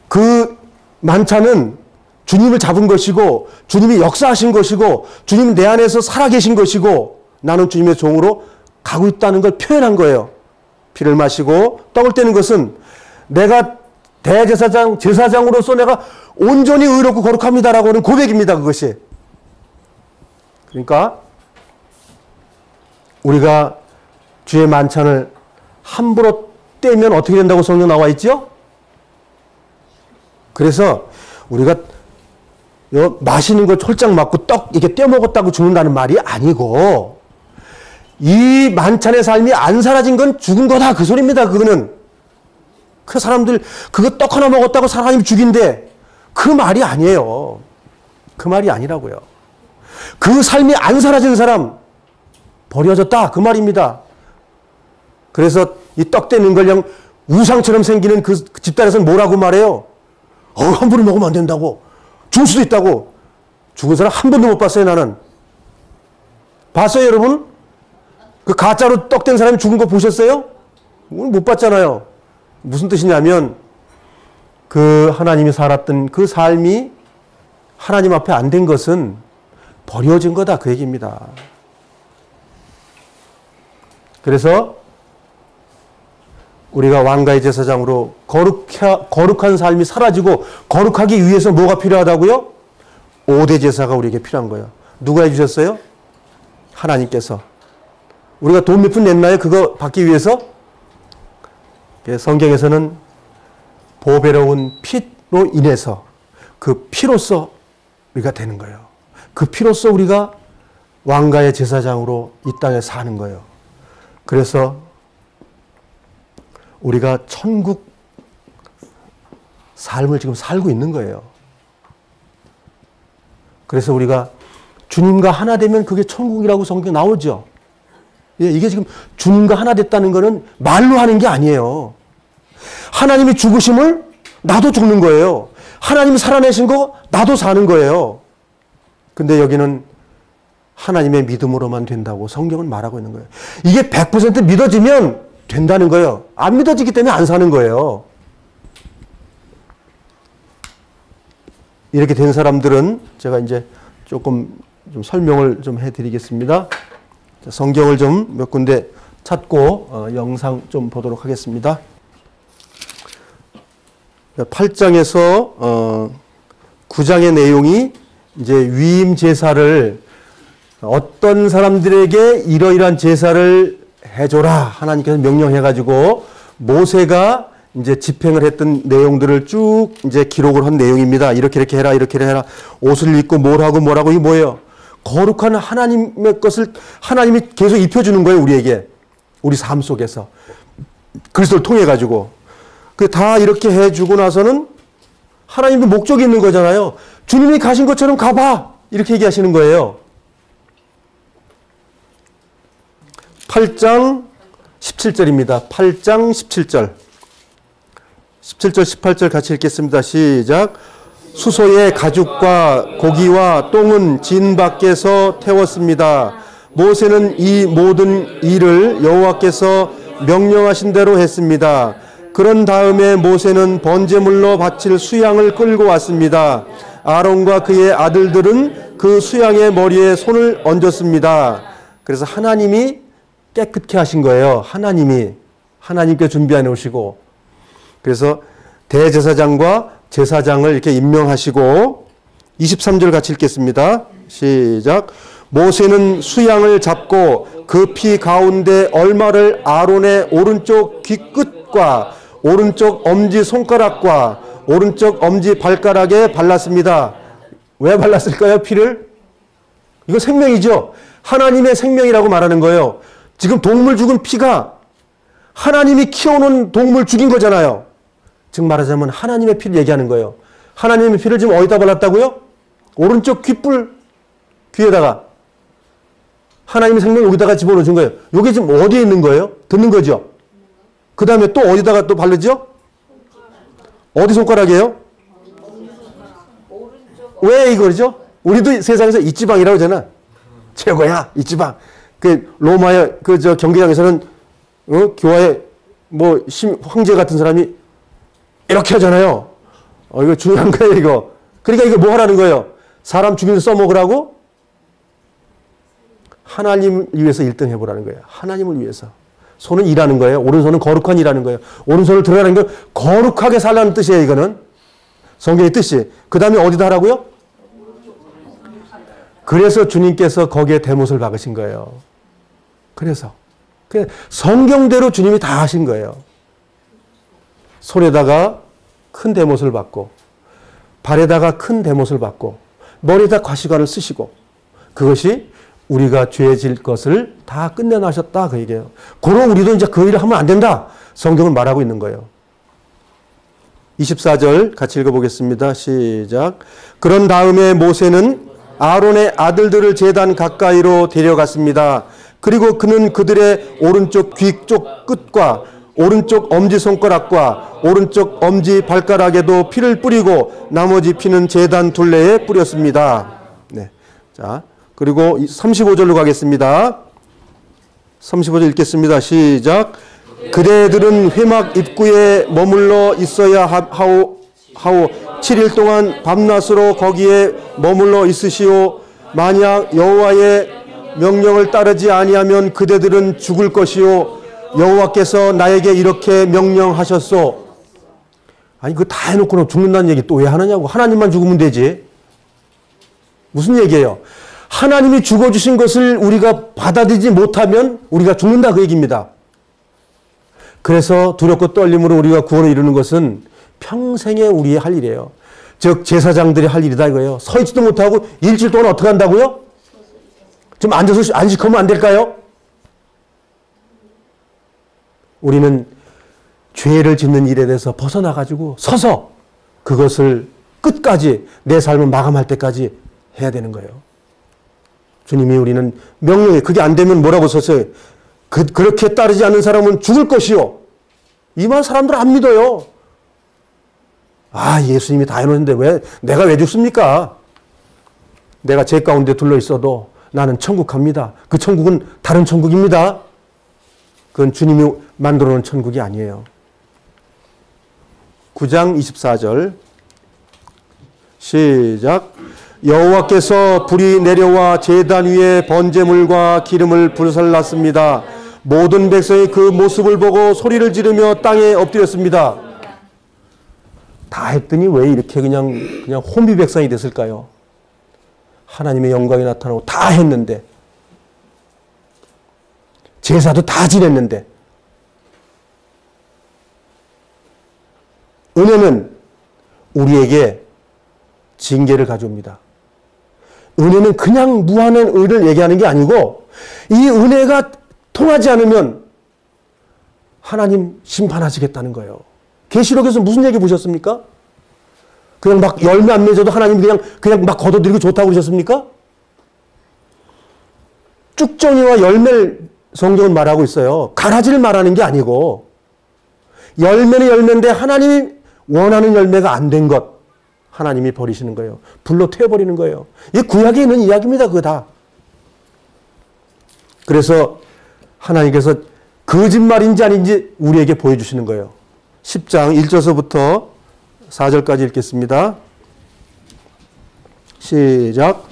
S1: 그 만찬은 주님을 잡은 것이고 주님이 역사하신 것이고 주님이 내 안에서 살아계신 것이고 나는 주님의 종으로 가고 있다는 걸 표현한 거예요. 피를 마시고 떡을 떼는 것은 내가 대제사장, 제사장으로서 내가 온전히 의롭고 거룩합니다라고 하는 고백입니다. 그것이. 그러니까 우리가 주의 만찬을 함부로 떼면 어떻게 된다고 성경 나와 있죠? 그래서 우리가 마시는 거 홀짝 맞고 떡 이렇게 떼먹었다고 죽는다는 말이 아니고 이 만찬의 삶이 안 사라진 건 죽은 거다 그 소리입니다. 그거는 그 사람들 그거 떡 하나 먹었다고 하나님 죽인대 그 말이 아니에요. 그 말이 아니라고요. 그 삶이 안 사라진 사람 버려졌다 그 말입니다. 그래서 이 떡 떼는 걸 그냥 우상처럼 생기는 그 집단에서는 뭐라고 말해요? 함부로 먹으면 안 된다고. 죽을 수도 있다고. 죽은 사람 한 번도 못 봤어요, 나는. 봤어요, 여러분? 그 가짜로 떡 뗀 사람이 죽은 거 보셨어요? 못 봤잖아요. 무슨 뜻이냐면, 그 하나님이 살았던 그 삶이 하나님 앞에 안 된 것은 버려진 거다, 그 얘기입니다. 그래서 우리가 왕가의 제사장으로 거룩한 삶이 사라지고 거룩하기 위해서 뭐가 필요하다고요? 5대 제사가 우리에게 필요한 거예요. 누가 해주셨어요? 하나님께서. 우리가 돈 몇 푼 냈나요? 그거 받기 위해서? 성경에서는 보배로운 피로 인해서 그 피로써 우리가 되는 거예요. 그 피로써 우리가 왕가의 제사장으로 이 땅에 사는 거예요. 그래서 우리가 천국 삶을 지금 살고 있는 거예요. 그래서 우리가 주님과 하나 되면 그게 천국이라고 성경에 나오죠. 이게 지금 주님과 하나 됐다는 거는 말로 하는 게 아니에요. 하나님이 죽으심을 나도 죽는 거예요. 하나님이 살아내신 거 나도 사는 거예요. 근데 여기는 하나님의 믿음으로만 된다고 성경은 말하고 있는 거예요. 이게 100% 믿어지면 된다는 거예요. 안 믿어지기 때문에 안 사는 거예요. 이렇게 된 사람들은 제가 이제 조금 좀 설명을 좀 해드리겠습니다. 성경을 좀 몇 군데 찾고 영상 좀 보도록 하겠습니다. 8장에서 9장의 내용이 이제 위임 제사를 어떤 사람들에게 이러이러한 제사를 해줘라 하나님께서 명령해가지고 모세가 이제 집행을 했던 내용들을 쭉 이제 기록을 한 내용입니다. 이렇게 해라, 이렇게 해라. 옷을 입고 뭘 하고 이게 뭐예요? 거룩한 하나님의 것을 하나님이 계속 입혀주는 거예요, 우리에게. 우리 삶 속에서. 그리스도를 통해가지고. 그 다 이렇게 해주고 나서는 하나님도 목적이 있는 거잖아요. 주님이 가신 것처럼 가봐! 이렇게 얘기하시는 거예요. 8장 17절입니다. 8장 17절. 17절, 18절 같이 읽겠습니다. 시작. 수소의 가죽과 고기와 똥은 진 밖에서 태웠습니다. 모세는 이 모든 일을 여호와께서 명령하신 대로 했습니다. 그런 다음에 모세는 번제물로 바칠 수양을 끌고 왔습니다. 아론과 그의 아들들은 그 수양의 머리에 손을 얹었습니다. 그래서 하나님이 깨끗게 하신 거예요. 하나님께 준비해 놓으시고, 그래서 대제사장과 제사장을 이렇게 임명하시고, 23절 같이 읽겠습니다. 시작. 모세는 수양을 잡고 그 피 가운데 얼마를 아론의 오른쪽 귀끝과 오른쪽 엄지 손가락과 오른쪽 엄지 발가락에 발랐습니다. 왜 발랐을까요? 피를? 이거 생명이죠. 하나님의 생명이라고 말하는 거예요. 지금 동물 죽은 피가 하나님이 키워놓은 동물 죽인 거잖아요. 즉 말하자면 하나님의 피를 얘기하는 거예요. 하나님의 피를 지금 어디다 발랐다고요? 오른쪽 귓불 귀에다가. 하나님의 생명 여기다가 집어넣으신 거예요. 이게 지금 어디에 있는 거예요? 듣는 거죠. 그 다음에 또 어디다가 또 바르죠? 어디 손가락이에요? 왜 이거죠? 우리도 세상에서 이지방이라고 하잖아. 최고야, 이지방. 그 로마의 경기장에서는 교화의 황제 같은 사람이 이렇게 하잖아요. 이거 중요한 거예요, 이거. 그러니까 이거 뭐 하라는 거예요? 사람 죽이는 데 써먹으라고? 하나님을 위해서 1등 해보라는 거예요. 하나님을 위해서. 손은 일하는 거예요. 오른손은 거룩한 일하는 거예요. 오른손을 들어가는 건 거룩하게 살라는 뜻이에요, 이거는. 성경의 뜻이. 그 다음에 어디다 하라고요? 그래서 주님께서 거기에 대못을 박으신 거예요. 그래서. 성경대로 주님이 다 하신 거예요. 손에다가 큰 대못을 받고, 발에다가 큰 대못을 받고, 머리에다 가시관을 쓰시고, 그것이 우리가 죄 질 것을 다 끝내놔셨다, 그 얘기예요. 그럼 우리도 이제 그 일을 하면 안 된다. 성경은 말하고 있는 거예요. 24절 같이 읽어보겠습니다. 시작. 그런 다음에 모세는 아론의 아들들을 제단 가까이로 데려갔습니다. 그리고 그는 그들의 오른쪽 귀 쪽 끝과 오른쪽 엄지손가락과 오른쪽 엄지 발가락에도 피를 뿌리고 나머지 피는 제단 둘레에 뿌렸습니다. 네. 자, 그리고 35절로 가겠습니다. 35절 읽겠습니다. 시작. 그대들은 회막 입구에 머물러 있어야 하오 7일 동안 밤낮으로 거기에 머물러 있으시오. 만약 여호와의 명령을 따르지 아니하면 그대들은 죽을 것이오. 여호와께서 나에게 이렇게 명령하셨소. 아니 그거 다 해놓고는 죽는다는 얘기 또 왜 하느냐고. 하나님만 죽으면 되지. 무슨 얘기예요? 하나님이 죽어주신 것을 우리가 받아들이지 못하면 우리가 죽는다 그 얘기입니다. 그래서 두렵고 떨림으로 우리가 구원을 이루는 것은 평생에 우리의 할 일이에요. 즉 제사장들이 할 일이다 이거예요. 서 있지도 못하고 일주일 동안 어떻게 한다고요? 좀 앉아서 안식하면 안 될까요? 우리는 죄를 짓는 일에 대해서 벗어나가지고 서서 그것을 끝까지 내 삶을 마감할 때까지 해야 되는 거예요. 주님이 우리는 명령해. 그게 안 되면 뭐라고 썼어요? 그렇게 따르지 않는 사람은 죽을 것이요. 이 말 사람들 안 믿어요. 아, 예수님이 다 해놓는데 내가 왜 죽습니까? 내가 죄 가운데 둘러 있어도 나는 천국 갑니다. 그 천국은 다른 천국입니다. 그건 주님이 만들어 놓은 천국이 아니에요. 9장 24절 시작. 여호와께서 불이 내려와 제단 위에 번제물과 기름을 불살랐습니다. 모든 백성이 그 모습을 보고 소리를 지르며 땅에 엎드렸습니다. 다 했더니 왜 이렇게 그냥 혼비 백성이 됐을까요? 하나님의 영광이 나타나고 다 했는데, 제사도 다 지냈는데. 은혜는 우리에게 징계를 가져옵니다. 은혜는 그냥 무한한 의를 얘기하는 게 아니고, 이 은혜가 통하지 않으면 하나님 심판하시겠다는 거예요. 계시록에서 무슨 얘기 보셨습니까? 그냥 막 열매 안 맺어도 하나님 그냥 막 걷어들이고 좋다고 그러셨습니까? 쭉정이와 열매를 성경은 말하고 있어요. 가라지를 말하는 게 아니고, 열매는 열매인데 하나님이 원하는 열매가 안 된 것, 하나님이 버리시는 거예요. 불로 태워버리는 거예요. 이게 구약에 있는 이야기입니다. 그거 다. 그래서 하나님께서 거짓말인지 아닌지 우리에게 보여주시는 거예요. 10장 1절서부터 4절까지 읽겠습니다. 시작.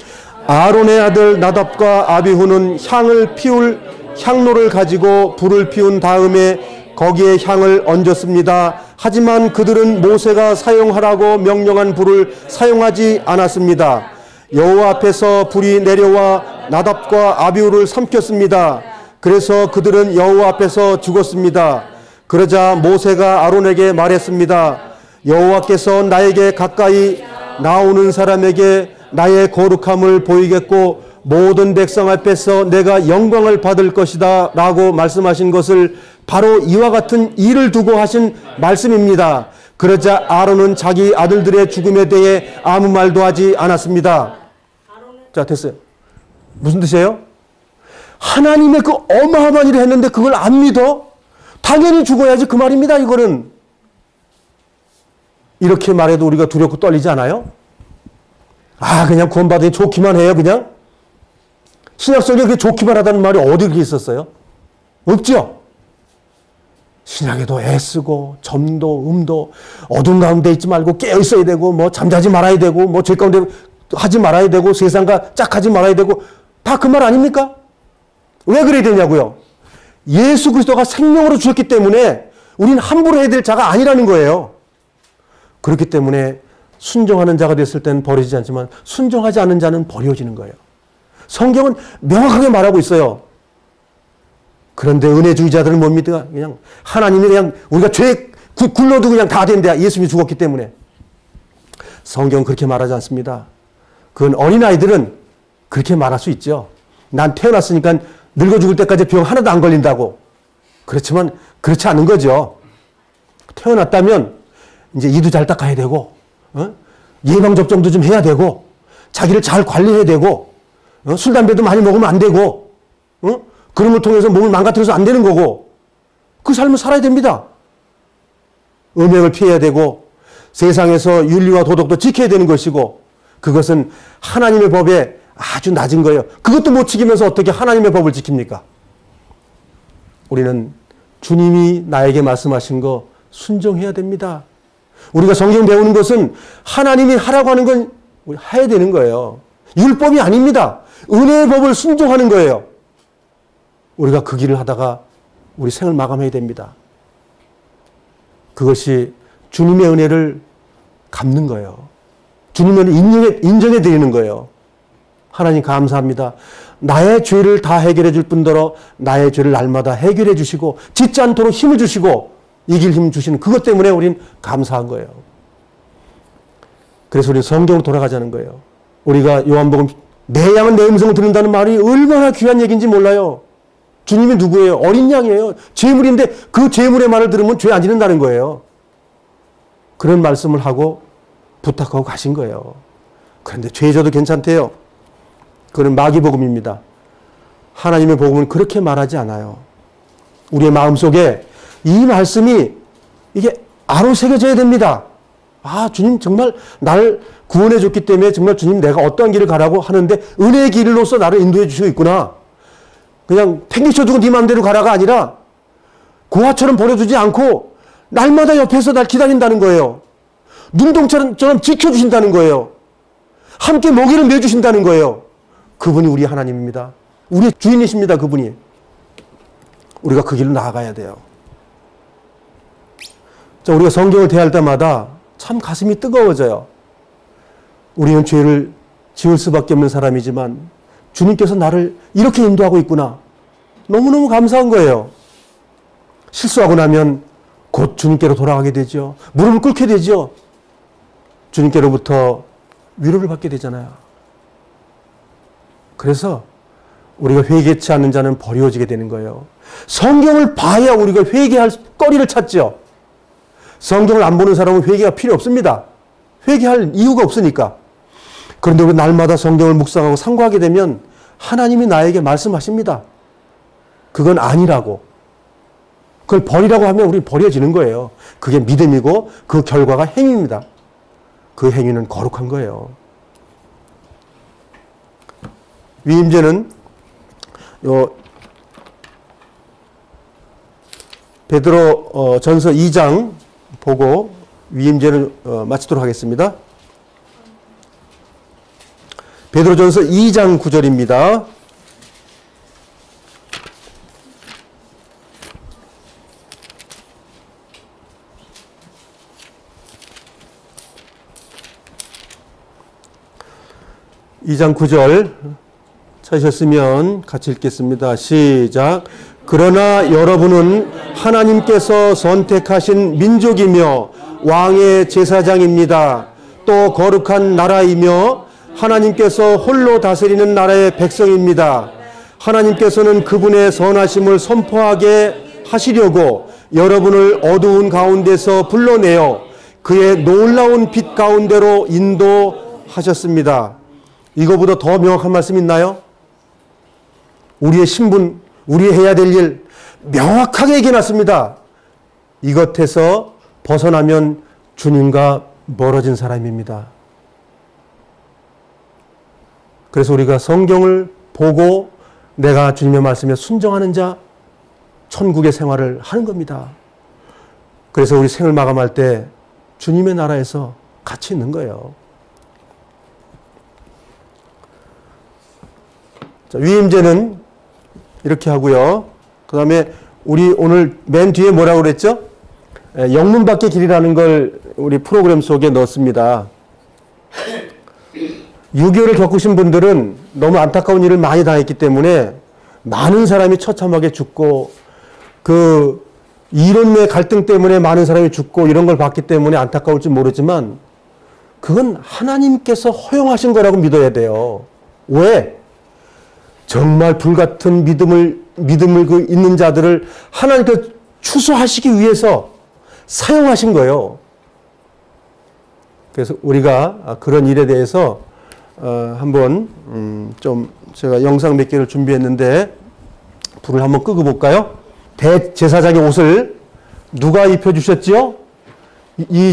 S1: 아론의 아들 나답과 아비후는 향을 피울 향로를 가지고 불을 피운 다음에 거기에 향을 얹었습니다. 하지만 그들은 모세가 사용하라고 명령한 불을 사용하지 않았습니다. 여호와 앞에서 불이 내려와 나답과 아비후를 삼켰습니다. 그래서 그들은 여호와 앞에서 죽었습니다. 그러자 모세가 아론에게 말했습니다. 여호와께서 나에게 가까이 나오는 사람에게 나의 거룩함을 보이겠고 모든 백성 앞에서 내가 영광을 받을 것이다 라고 말씀하신 것을 바로 이와 같은 일을 두고 하신 말씀입니다. 그러자 아론은 자기 아들들의 죽음에 대해 아무 말도 하지 않았습니다. 자, 됐어요. 무슨 뜻이에요? 하나님의 그 어마어마한 일을 했는데 그걸 안 믿어? 당연히 죽어야지 그 말입니다. 이거는. 이렇게 말해도 우리가 두렵고 떨리지 않아요? 아, 그냥 구원받으니 좋기만 해요, 그냥? 신약성경에 그렇게 좋기만 하다는 말이 어디 그렇게 있었어요? 없죠? 신약에도 애쓰고, 점도, 음도, 어두운 가운데 있지 말고 깨어 있어야 되고, 뭐 잠자지 말아야 되고, 뭐 죄 가운데 하지 말아야 되고, 세상과 짝하지 말아야 되고, 다 그 말 아닙니까? 왜 그래야 되냐고요? 예수 그리스도가 생명으로 주셨기 때문에 우리는 함부로 해야 될 자가 아니라는 거예요. 그렇기 때문에 순종하는 자가 됐을 때는 버려지지 않지만 순종하지 않는 자는 버려지는 거예요. 성경은 명확하게 말하고 있어요. 그런데 은혜주의자들은 뭡니까? 그냥 하나님이 그냥 우리가 죄 굴러도 그냥 다 된다. 예수님이 죽었기 때문에. 성경은 그렇게 말하지 않습니다. 그건 어린아이들은 그렇게 말할 수 있죠. 난 태어났으니까 늙어 죽을 때까지 병 하나도 안 걸린다고. 그렇지만 그렇지 않은 거죠. 태어났다면 이제 이도 잘 닦아야 되고, 예방접종도 좀 해야 되고, 자기를 잘 관리해야 되고, 술, 담배도 많이 먹으면 안 되고, 그런 걸 통해서 몸을 망가뜨려서 안 되는 거고, 그 삶을 살아야 됩니다. 음행을 피해야 되고, 세상에서 윤리와 도덕도 지켜야 되는 것이고, 그것은 하나님의 법에 아주 낮은 거예요. 그것도 못 지키면서 어떻게 하나님의 법을 지킵니까? 우리는 주님이 나에게 말씀하신 거 순종해야 됩니다. 우리가 성경 배우는 것은 하나님이 하라고 하는 건 해야 되는 거예요. 율법이 아닙니다. 은혜의 법을 순종하는 거예요. 우리가 그 길을 하다가 우리 생을 마감해야 됩니다. 그것이 주님의 은혜를 갚는 거예요. 주님을 인정해 드리는 거예요. 하나님 감사합니다. 나의 죄를 다 해결해 줄 뿐더러 나의 죄를 날마다 해결해 주시고 짓지 않도록 힘을 주시고 이길 힘 주시는 그것 때문에 우린 감사한 거예요. 그래서 우리는 성경으로 돌아가자는 거예요. 우리가 요한복음 내 양은 내 음성을 듣는다는 말이 얼마나 귀한 얘기인지 몰라요. 주님이 누구예요? 어린 양이에요. 죄물인데 그 죄물의 말을 들으면 죄 안 짓는다는 거예요. 그런 말씀을 하고 부탁하고 가신 거예요. 그런데 죄 져도 괜찮대요. 그건 마귀복음입니다. 하나님의 복음은 그렇게 말하지 않아요. 우리의 마음속에 이 말씀이 이게 아로 새겨져야 됩니다. 아, 주님 정말 나를 구원해 줬기 때문에 정말 주님 내가 어떠한 길을 가라고 하는데 은혜의 길로서 나를 인도해 주시고 있구나. 그냥 팽개쳐두고 네 마음대로 가라가 아니라 고아처럼 버려두지 않고 날마다 옆에서 날 기다린다는 거예요. 눈동자처럼 지켜주신다는 거예요. 함께 먹이를 내주신다는 거예요. 그분이 우리 하나님입니다. 우리 주인이십니다. 그분이. 우리가 그 길로 나아가야 돼요. 자, 우리가 성경을 대할 때마다 참 가슴이 뜨거워져요. 우리는 죄를 지을 수밖에 없는 사람이지만 주님께서 나를 이렇게 인도하고 있구나. 너무너무 감사한 거예요. 실수하고 나면 곧 주님께로 돌아가게 되죠. 무릎을 꿇게 되죠. 주님께로부터 위로를 받게 되잖아요. 그래서 우리가 회개치 않는 자는 버려지게 되는 거예요. 성경을 봐야 우리가 회개할 거리를 찾죠. 성경을 안 보는 사람은 회개가 필요 없습니다. 회개할 이유가 없으니까. 그런데 우리 날마다 성경을 묵상하고 상고하게 되면 하나님이 나에게 말씀하십니다. 그건 아니라고. 그걸 버리라고 하면 우리 버려지는 거예요. 그게 믿음이고 그 결과가 행위입니다. 그 행위는 거룩한 거예요. 위임죄는 베드로 전서 2장 보고 위임죄를 마치도록 하겠습니다. 베드로 전서 2장 9절입니다. 이 장 9절 찾으셨으면 같이 읽겠습니다. 시작. 그러나 여러분은 하나님께서 선택하신 민족이며 왕의 제사장입니다. 또 거룩한 나라이며 하나님께서 홀로 다스리는 나라의 백성입니다. 하나님께서는 그분의 선하심을 선포하게 하시려고 여러분을 어두운 가운데서 불러내어 그의 놀라운 빛 가운데로 인도하셨습니다. 이거보다 더 명확한 말씀 있나요? 우리의 신분, 우리 해야 될 일 명확하게 얘기해놨습니다. 이것에서 벗어나면 주님과 멀어진 사람입니다. 그래서 우리가 성경을 보고 내가 주님의 말씀에 순종하는 자, 천국의 생활을 하는 겁니다. 그래서 우리 생을 마감할 때 주님의 나라에서 같이 있는 거예요. 자, 위임죄는 이렇게 하고요. 그 다음에 우리 오늘 맨 뒤에 뭐라고 그랬죠? 영문 밖의 길이라는 걸 우리 프로그램 속에 넣었습니다. 6.25를 겪으신 분들은 너무 안타까운 일을 많이 당했기 때문에 많은 사람이 처참하게 죽고 그 이론 내 갈등 때문에 많은 사람이 죽고 이런 걸 봤기 때문에 안타까울지 모르지만 그건 하나님께서 허용하신 거라고 믿어야 돼요. 왜? 정말 불같은 믿음을 있는 자들을 하나님께서 추수하시기 위해서 사용하신 거예요. 그래서 우리가 그런 일에 대해서 한번 좀 제가 영상 몇 개를 준비했는데 불을 한번 끄고 볼까요? 대제사장의 옷을 누가 입혀주셨지요?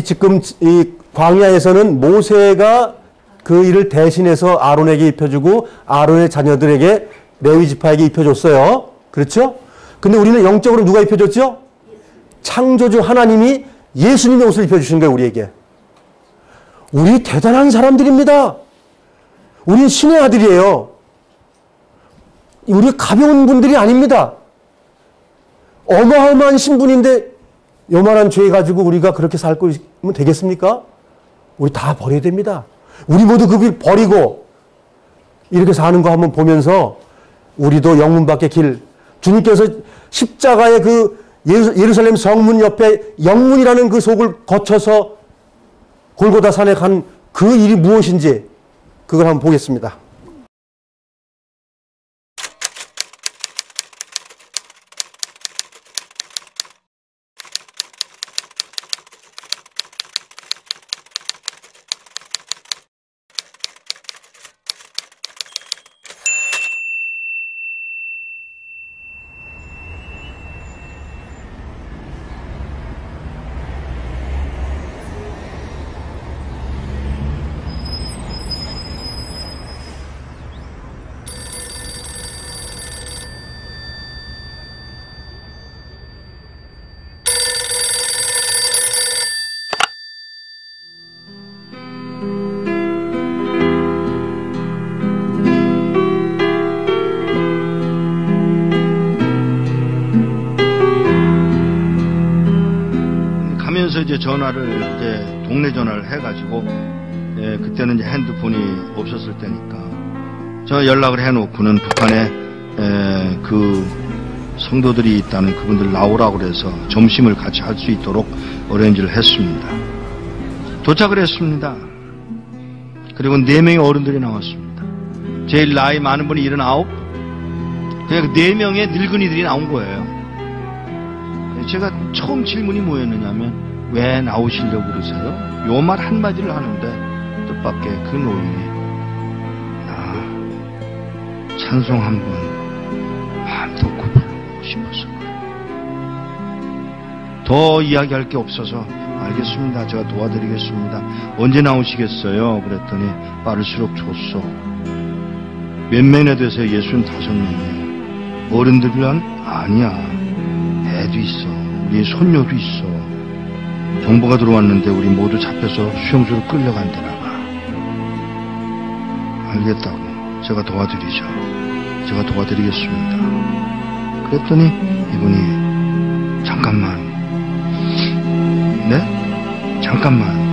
S1: 지금 이 광야에서는 모세가 그 일을 대신해서 아론에게 입혀주고 아론의 자녀들에게 레위 지파에게 입혀줬어요. 그렇죠? 근데 우리는 영적으로 누가 입혀줬죠? 창조주 하나님이 예수님의 옷을 입혀주신 거예요, 우리에게. 우리 대단한 사람들입니다. 우린 신의 아들이에요. 우리 가벼운 분들이 아닙니다. 어마어마한 신분인데 요만한 죄 가지고 우리가 그렇게 살고 있으면 되겠습니까? 우리 다 버려야 됩니다. 우리 모두 그 길 버리고 이렇게 사는 거 한번 보면서 우리도 영문 밖의 길, 주님께서 십자가의 그 예루살렘 성문 옆에 영문이라는 그 속을 거쳐서 골고다 산에 간 그 일이 무엇인지 그걸 한번 보겠습니다.
S2: 이제 전화를 이제 동네 전화를 해가지고 그때는 이제 핸드폰이 없었을 때니까 저 연락을 해놓고는 북한에 그 성도들이 있다는 그분들 나오라고 그래서 점심을 같이 할 수 있도록 어레인지를 했습니다. 도착을 했습니다. 그리고 4명의 어른들이 나왔습니다. 제일 나이 많은 분이 79, 그냥 4명의 늙은이들이 나온 거예요. 제가 처음 질문이 뭐였느냐면 왜 나오시려고 그러세요? 요 말 한마디를 하는데 뜻밖의 그 노인이 찬송 한번 마음 놓고 부르고 싶어서 더 이야기할 게 없어서 알겠습니다. 제가 도와드리겠습니다. 언제 나오시겠어요? 그랬더니 빠를수록 좋소. 몇 명이나 되세요? 65명이에요. 어른들은 아니야. 애도 있어. 우리 손녀도 있어. 정보가 들어왔는데 우리 모두 잡혀서 수용소로 끌려간다나 봐. 알겠다고. 제가 도와드리죠. 제가 도와드리겠습니다. 그랬더니 이분이 잠깐만. 네? 잠깐만.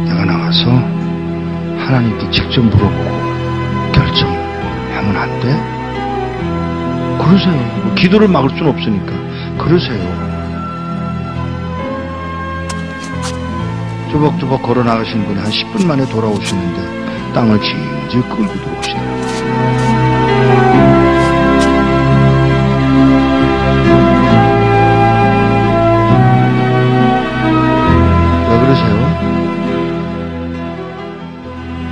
S2: 내가 나가서 하나님께 직접 물어보고 결정하면 안 돼? 그러세요. 뭐 기도를 막을 수는 없으니까. 그러세요. 조벅조벅 걸어 나가신 분이 한 10분 만에 돌아오시는데 땅을 질질 끌고 들어오시더라고요. 왜 그러세요?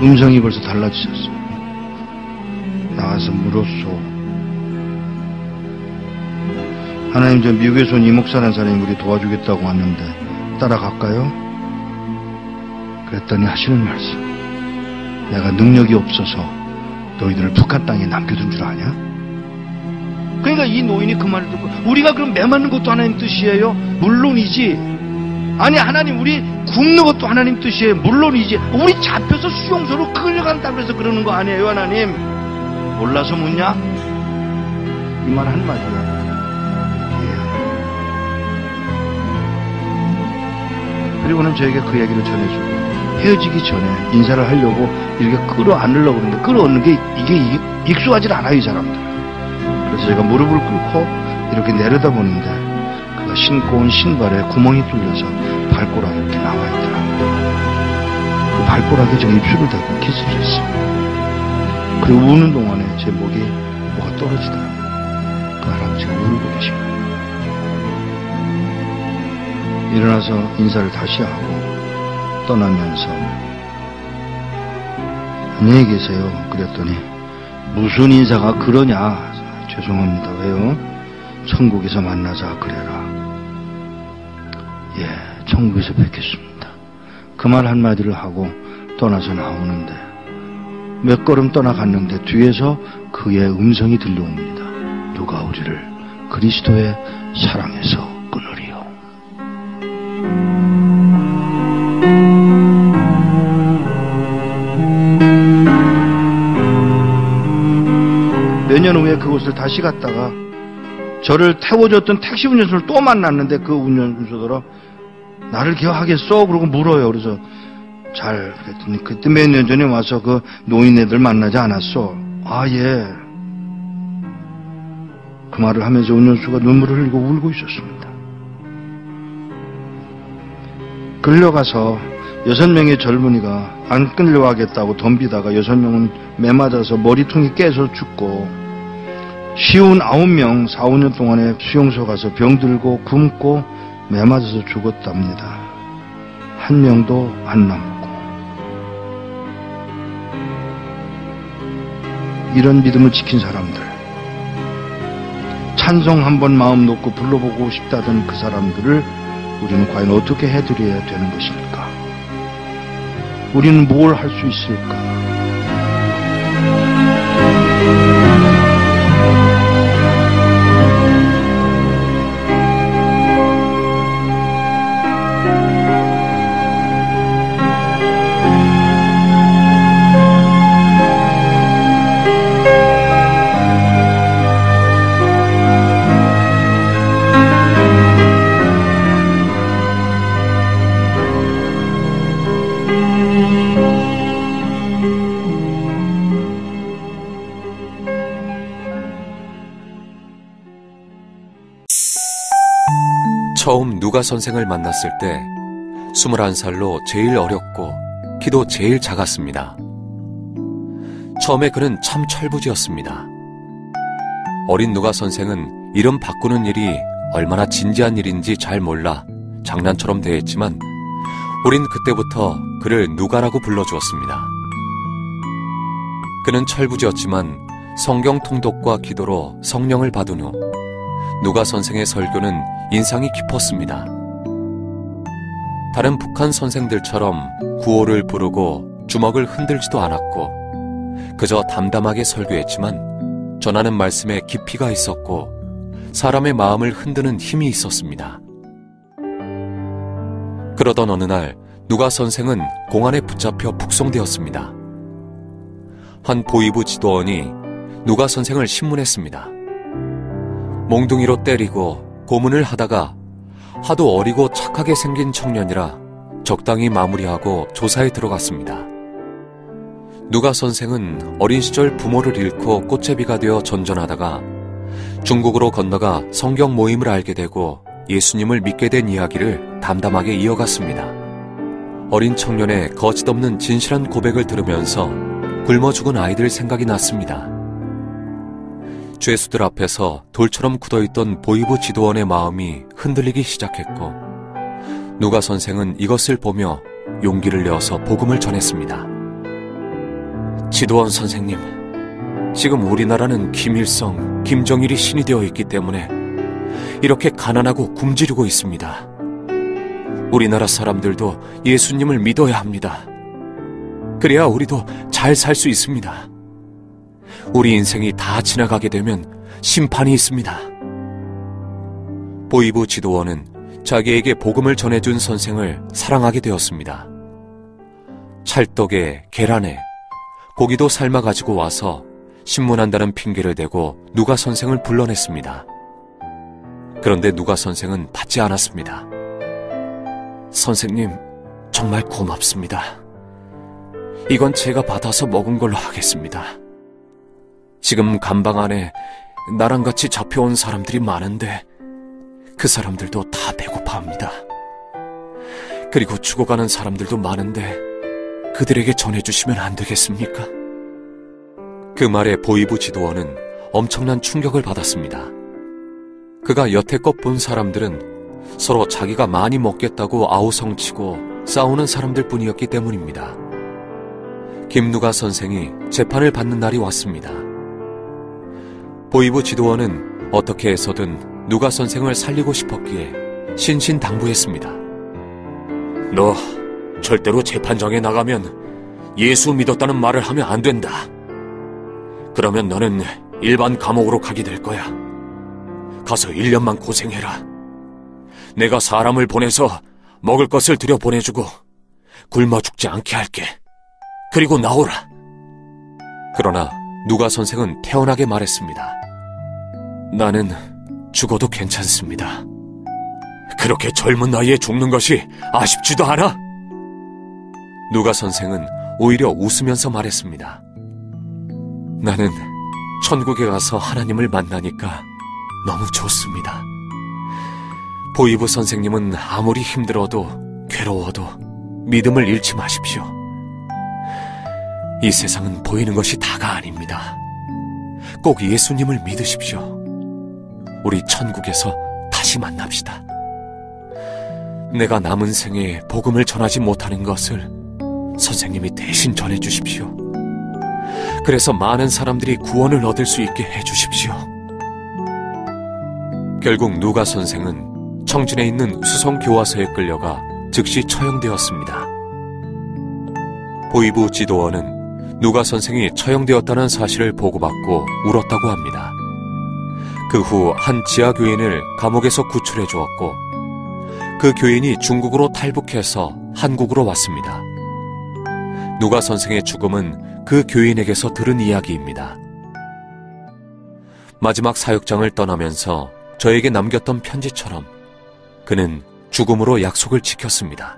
S2: 음성이 벌써 달라지셨어요. 나가서 물었소. 하나님, 저 미국에서 온 이목사라는 사람이 우리 도와주겠다고 왔는데 따라갈까요? 그랬더니 하시는 말씀. 내가 능력이 없어서 너희들을 북한 땅에 남겨둔 줄 아냐? 그러니까 이 노인이 그 말을 듣고 우리가 그럼 매 맞는 것도 하나님 뜻이에요? 물론이지. 아니 하나님 우리 굶는 것도 하나님 뜻이에요? 물론이지. 우리 잡혀서 수용소로 끌려간다고 해서 그러는 거 아니에요 하나님? 몰라서 묻냐? 이 말 한마디야. 그리고는 저에게 그 얘기를 전해주고 헤어지기 전에 인사를 하려고 이렇게 끌어안으려고 그러는데 끌어안는 게 이게 익숙하지 않아요, 이 사람들. 그래서 제가 무릎을 꿇고 이렇게 내려다보는데 그가 신고 온 신발에 구멍이 뚫려서 발가락이 이렇게 나와 있더라고요. 그 발가락에 제가 입술을 대고 키스를 했어요. 그리고 우는 동안에 제 목이 뭐가 떨어지더라고요. 그 할아버지가 울고 계신 거예요. 일어나서 인사를 다시 하고 떠나면서 안녕히 계세요. 그랬더니 무슨 인사가 그러냐. 죄송합니다. 왜요? 천국에서 만나자 그래라. 예, 천국에서 뵙겠습니다. 그 말 한마디를 하고 떠나서 나오는데 몇 걸음 떠나갔는데 뒤에서 그의 음성이 들려옵니다. 누가 우리를 그리스도의 사랑에서 끊으리요. 몇 년 후에 그곳을 다시 갔다가 저를 태워줬던 택시 운전수를 또 만났는데 그 운전수더러 나를 기억하겠어? 그러고 물어요. 그래서 잘 그랬더니 그때 몇 년 전에 와서 그 노인네들 만나지 않았어? 아 예. 그 말을 하면서 운전수가 눈물을 흘리고 울고 있었습니다. 끌려가서 6명의 젊은이가 안 끌려가겠다고 덤비다가 6명은 매맞아서 머리통이 깨서 죽고 쉬운 9명 4, 5년 동안에 수용소 가서 병들고 굶고 매맞아서 죽었답니다. 한 명도 안 남고. 이런 믿음을 지킨 사람들, 찬송 한번 마음 놓고 불러보고 싶다던 그 사람들을 우리는 과연 어떻게 해드려야 되는 것입니까? 우리는 뭘 할 수 있을까?
S3: 처음 누가 선생을 만났을 때 21살로 제일 어렸고 키도 제일 작았습니다. 처음에 그는 참 철부지였습니다. 어린 누가 선생은 이름 바꾸는 일이 얼마나 진지한 일인지 잘 몰라 장난처럼 대했지만 우린 그때부터 그를 누가라고 불러주었습니다. 그는 철부지였지만 성경 통독과 기도로 성령을 받은 후 누가 선생의 설교는 인상이 깊었습니다. 다른 북한 선생들처럼 구호를 부르고 주먹을 흔들지도 않았고 그저 담담하게 설교했지만 전하는 말씀에 깊이가 있었고 사람의 마음을 흔드는 힘이 있었습니다. 그러던 어느 날 누가 선생은 공안에 붙잡혀 북송되었습니다. 한 보이부 지도원이 누가 선생을 신문했습니다. 몽둥이로 때리고 고문을 하다가 하도 어리고 착하게 생긴 청년이라 적당히 마무리하고 조사에 들어갔습니다. 누가 선생은 어린 시절 부모를 잃고 꽃제비가 되어 전전하다가 중국으로 건너가 성경 모임을 알게 되고 예수님을 믿게 된 이야기를 담담하게 이어갔습니다. 어린 청년의 거짓없는 진실한 고백을 들으면서 굶어 죽은 아이들 생각이 났습니다. 죄수들 앞에서 돌처럼 굳어있던 보이부 지도원의 마음이 흔들리기 시작했고 누가 선생은 이것을 보며 용기를 내어서 복음을 전했습니다. 지도원 선생님, 지금 우리나라는 김일성, 김정일이 신이 되어 있기 때문에 이렇게 가난하고 굶주리고 있습니다. 우리나라 사람들도 예수님을 믿어야 합니다. 그래야 우리도 잘 살 수 있습니다. 우리 인생이 다 지나가게 되면 심판이 있습니다. 보이부 지도원은 자기에게 복음을 전해준 선생을 사랑하게 되었습니다. 찰떡에 계란에 고기도 삶아 가지고 와서 신문한다는 핑계를 대고 누가 선생을 불러냈습니다. 그런데 누가 선생은 받지 않았습니다. 선생님, 정말 고맙습니다. 이건 제가 받아서 먹은 걸로 하겠습니다. 지금 감방 안에 나랑 같이 잡혀온 사람들이 많은데 그 사람들도 다 배고파합니다. 그리고 죽어가는 사람들도 많은데 그들에게 전해주시면 안 되겠습니까? 그 말에 보이부 지도원은 엄청난 충격을 받았습니다. 그가 여태껏 본 사람들은 서로 자기가 많이 먹겠다고 아우성치고 싸우는 사람들 뿐이었기 때문입니다. 김누가 선생이 재판을 받는 날이 왔습니다. 보이부 지도원은 어떻게 해서든 누가 선생을 살리고 싶었기에 신신당부했습니다. 너 절대로 재판장에 나가면 예수 믿었다는 말을 하면 안 된다. 그러면 너는 일반 감옥으로 가게 될 거야. 가서 1년만 고생해라. 내가 사람을 보내서 먹을 것을 들여보내주고 굶어 죽지 않게 할게. 그리고 나오라. 그러나 누가 선생은 태연하게 말했습니다. 나는 죽어도 괜찮습니다. 그렇게 젊은 나이에 죽는 것이 아쉽지도 않아? 누가 선생은 오히려 웃으면서 말했습니다. 나는 천국에 가서 하나님을 만나니까 너무 좋습니다. 보이부 선생님은 아무리 힘들어도 괴로워도 믿음을 잃지 마십시오. 이 세상은 보이는 것이 다가 아닙니다. 꼭 예수님을 믿으십시오. 우리 천국에서 다시 만납시다. 내가 남은 생에 복음을 전하지 못하는 것을 선생님이 대신 전해주십시오. 그래서 많은 사람들이 구원을 얻을 수 있게 해주십시오. 결국 누가 선생은 청진에 있는 수성교화소에 끌려가 즉시 처형되었습니다. 보이부 지도원은 누가 선생이 처형되었다는 사실을 보고받고 울었다고 합니다. 그 후 한 지하교인을 감옥에서 구출해 주었고 그 교인이 중국으로 탈북해서 한국으로 왔습니다. 누가 선생의 죽음은 그 교인에게서 들은 이야기입니다. 마지막 사역장을 떠나면서 저에게 남겼던 편지처럼 그는 죽음으로 약속을 지켰습니다.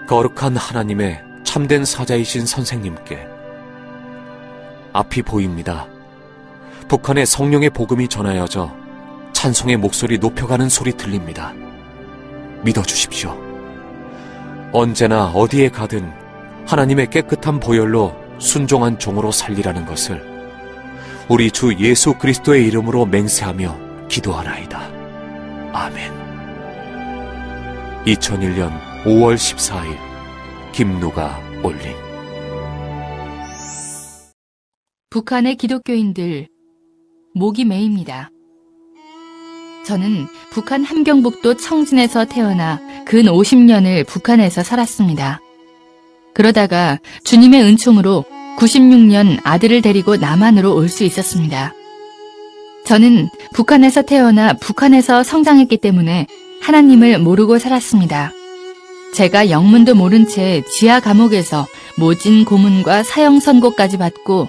S3: 거룩한 하나님의 참된 사자이신 선생님께 앞이 보입니다. 북한의 성령의 복음이 전하여져 찬송의 목소리 높여가는 소리 들립니다. 믿어주십시오. 언제나 어디에 가든 하나님의 깨끗한 보혈로 순종한 종으로 살리라는 것을 우리 주 예수 그리스도의 이름으로 맹세하며 기도하나이다. 아멘. 2001년 5월 14일 김누가 올림.
S4: 북한의 기독교인들 목이 메입니다. 저는 북한 함경북도 청진에서 태어나 근 50년을 북한에서 살았습니다. 그러다가 주님의 은총으로 96년 아들을 데리고 남한으로 올 수 있었습니다. 저는 북한에서 태어나 북한에서 성장했기 때문에 하나님을 모르고 살았습니다. 제가 영문도 모른 채 지하 감옥에서 모진 고문과 사형 선고까지 받고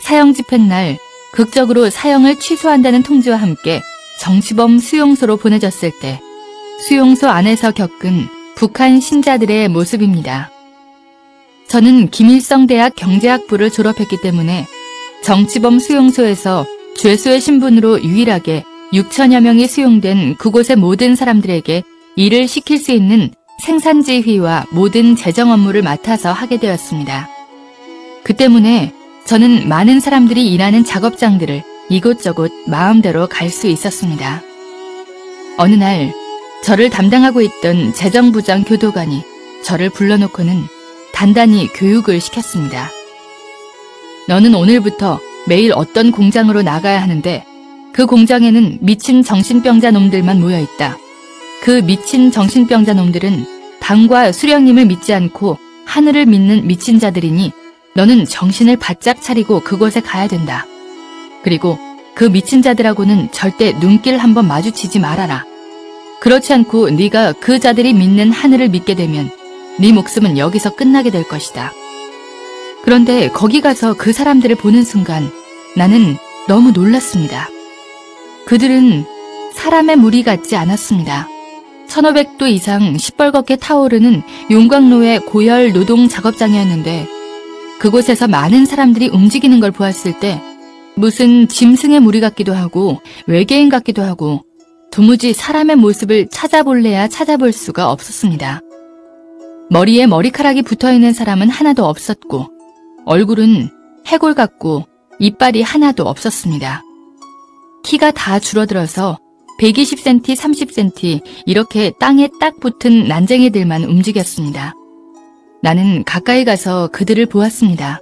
S4: 사형 집행날 극적으로 사형을 취소한다는 통지와 함께 정치범 수용소로 보내졌을 때 수용소 안에서 겪은 북한 신자들의 모습입니다. 저는 김일성대학 경제학부를 졸업했기 때문에 정치범 수용소에서 죄수의 신분으로 유일하게 6천여 명이 수용된 그곳의 모든 사람들에게 일을 시킬 수 있는 생산지휘와 모든 재정 업무를 맡아서 하게 되었습니다. 그 때문에 저는 많은 사람들이 일하는 작업장들을 이곳저곳 마음대로 갈 수 있었습니다. 어느 날 저를 담당하고 있던 재정부장 교도관이 저를 불러놓고는 단단히 교육을 시켰습니다. 너는 오늘부터 매일 어떤 공장으로 나가야 하는데 그 공장에는 미친 정신병자 놈들만 모여있다. 그 미친 정신병자 놈들은 당과 수령님을 믿지 않고 하늘을 믿는 미친 자들이니 너는 정신을 바짝 차리고 그곳에 가야 된다. 그리고 그 미친 자들하고는 절대 눈길 한번 마주치지 말아라. 그렇지 않고 네가 그 자들이 믿는 하늘을 믿게 되면 네 목숨은 여기서 끝나게 될 것이다. 그런데 거기 가서 그 사람들을 보는 순간 나는 너무 놀랐습니다. 그들은 사람의 무리 같지 않았습니다. 1500도 이상 시뻘겋게 타오르는 용광로의 고열 노동 작업장이었는데 그곳에서 많은 사람들이 움직이는 걸 보았을 때 무슨 짐승의 무리 같기도 하고 외계인 같기도 하고 도무지 사람의 모습을 찾아볼래야 찾아볼 수가 없었습니다. 머리에 머리카락이 붙어있는 사람은 하나도 없었고 얼굴은 해골 같고 이빨이 하나도 없었습니다. 키가 다 줄어들어서 120cm, 30cm 이렇게 땅에 딱 붙은 난쟁이들만 움직였습니다. 나는 가까이 가서 그들을 보았습니다.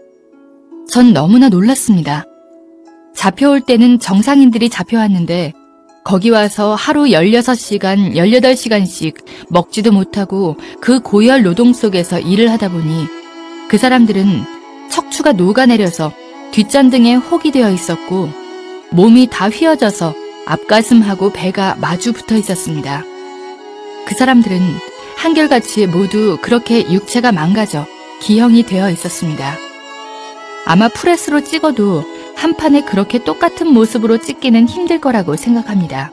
S4: 전 너무나 놀랐습니다. 잡혀올 때는 정상인들이 잡혀왔는데 거기 와서 하루 16시간, 18시간씩 먹지도 못하고 그 고열 노동 속에서 일을 하다 보니 그 사람들은 척추가 녹아내려서 뒷잔등에 혹이 되어 있었고 몸이 다 휘어져서 앞가슴하고 배가 마주 붙어 있었습니다. 그 사람들은 한결같이 모두 그렇게 육체가 망가져 기형이 되어 있었습니다. 아마 프레스로 찍어도 한 판에 그렇게 똑같은 모습으로 찍기는 힘들 거라고 생각합니다.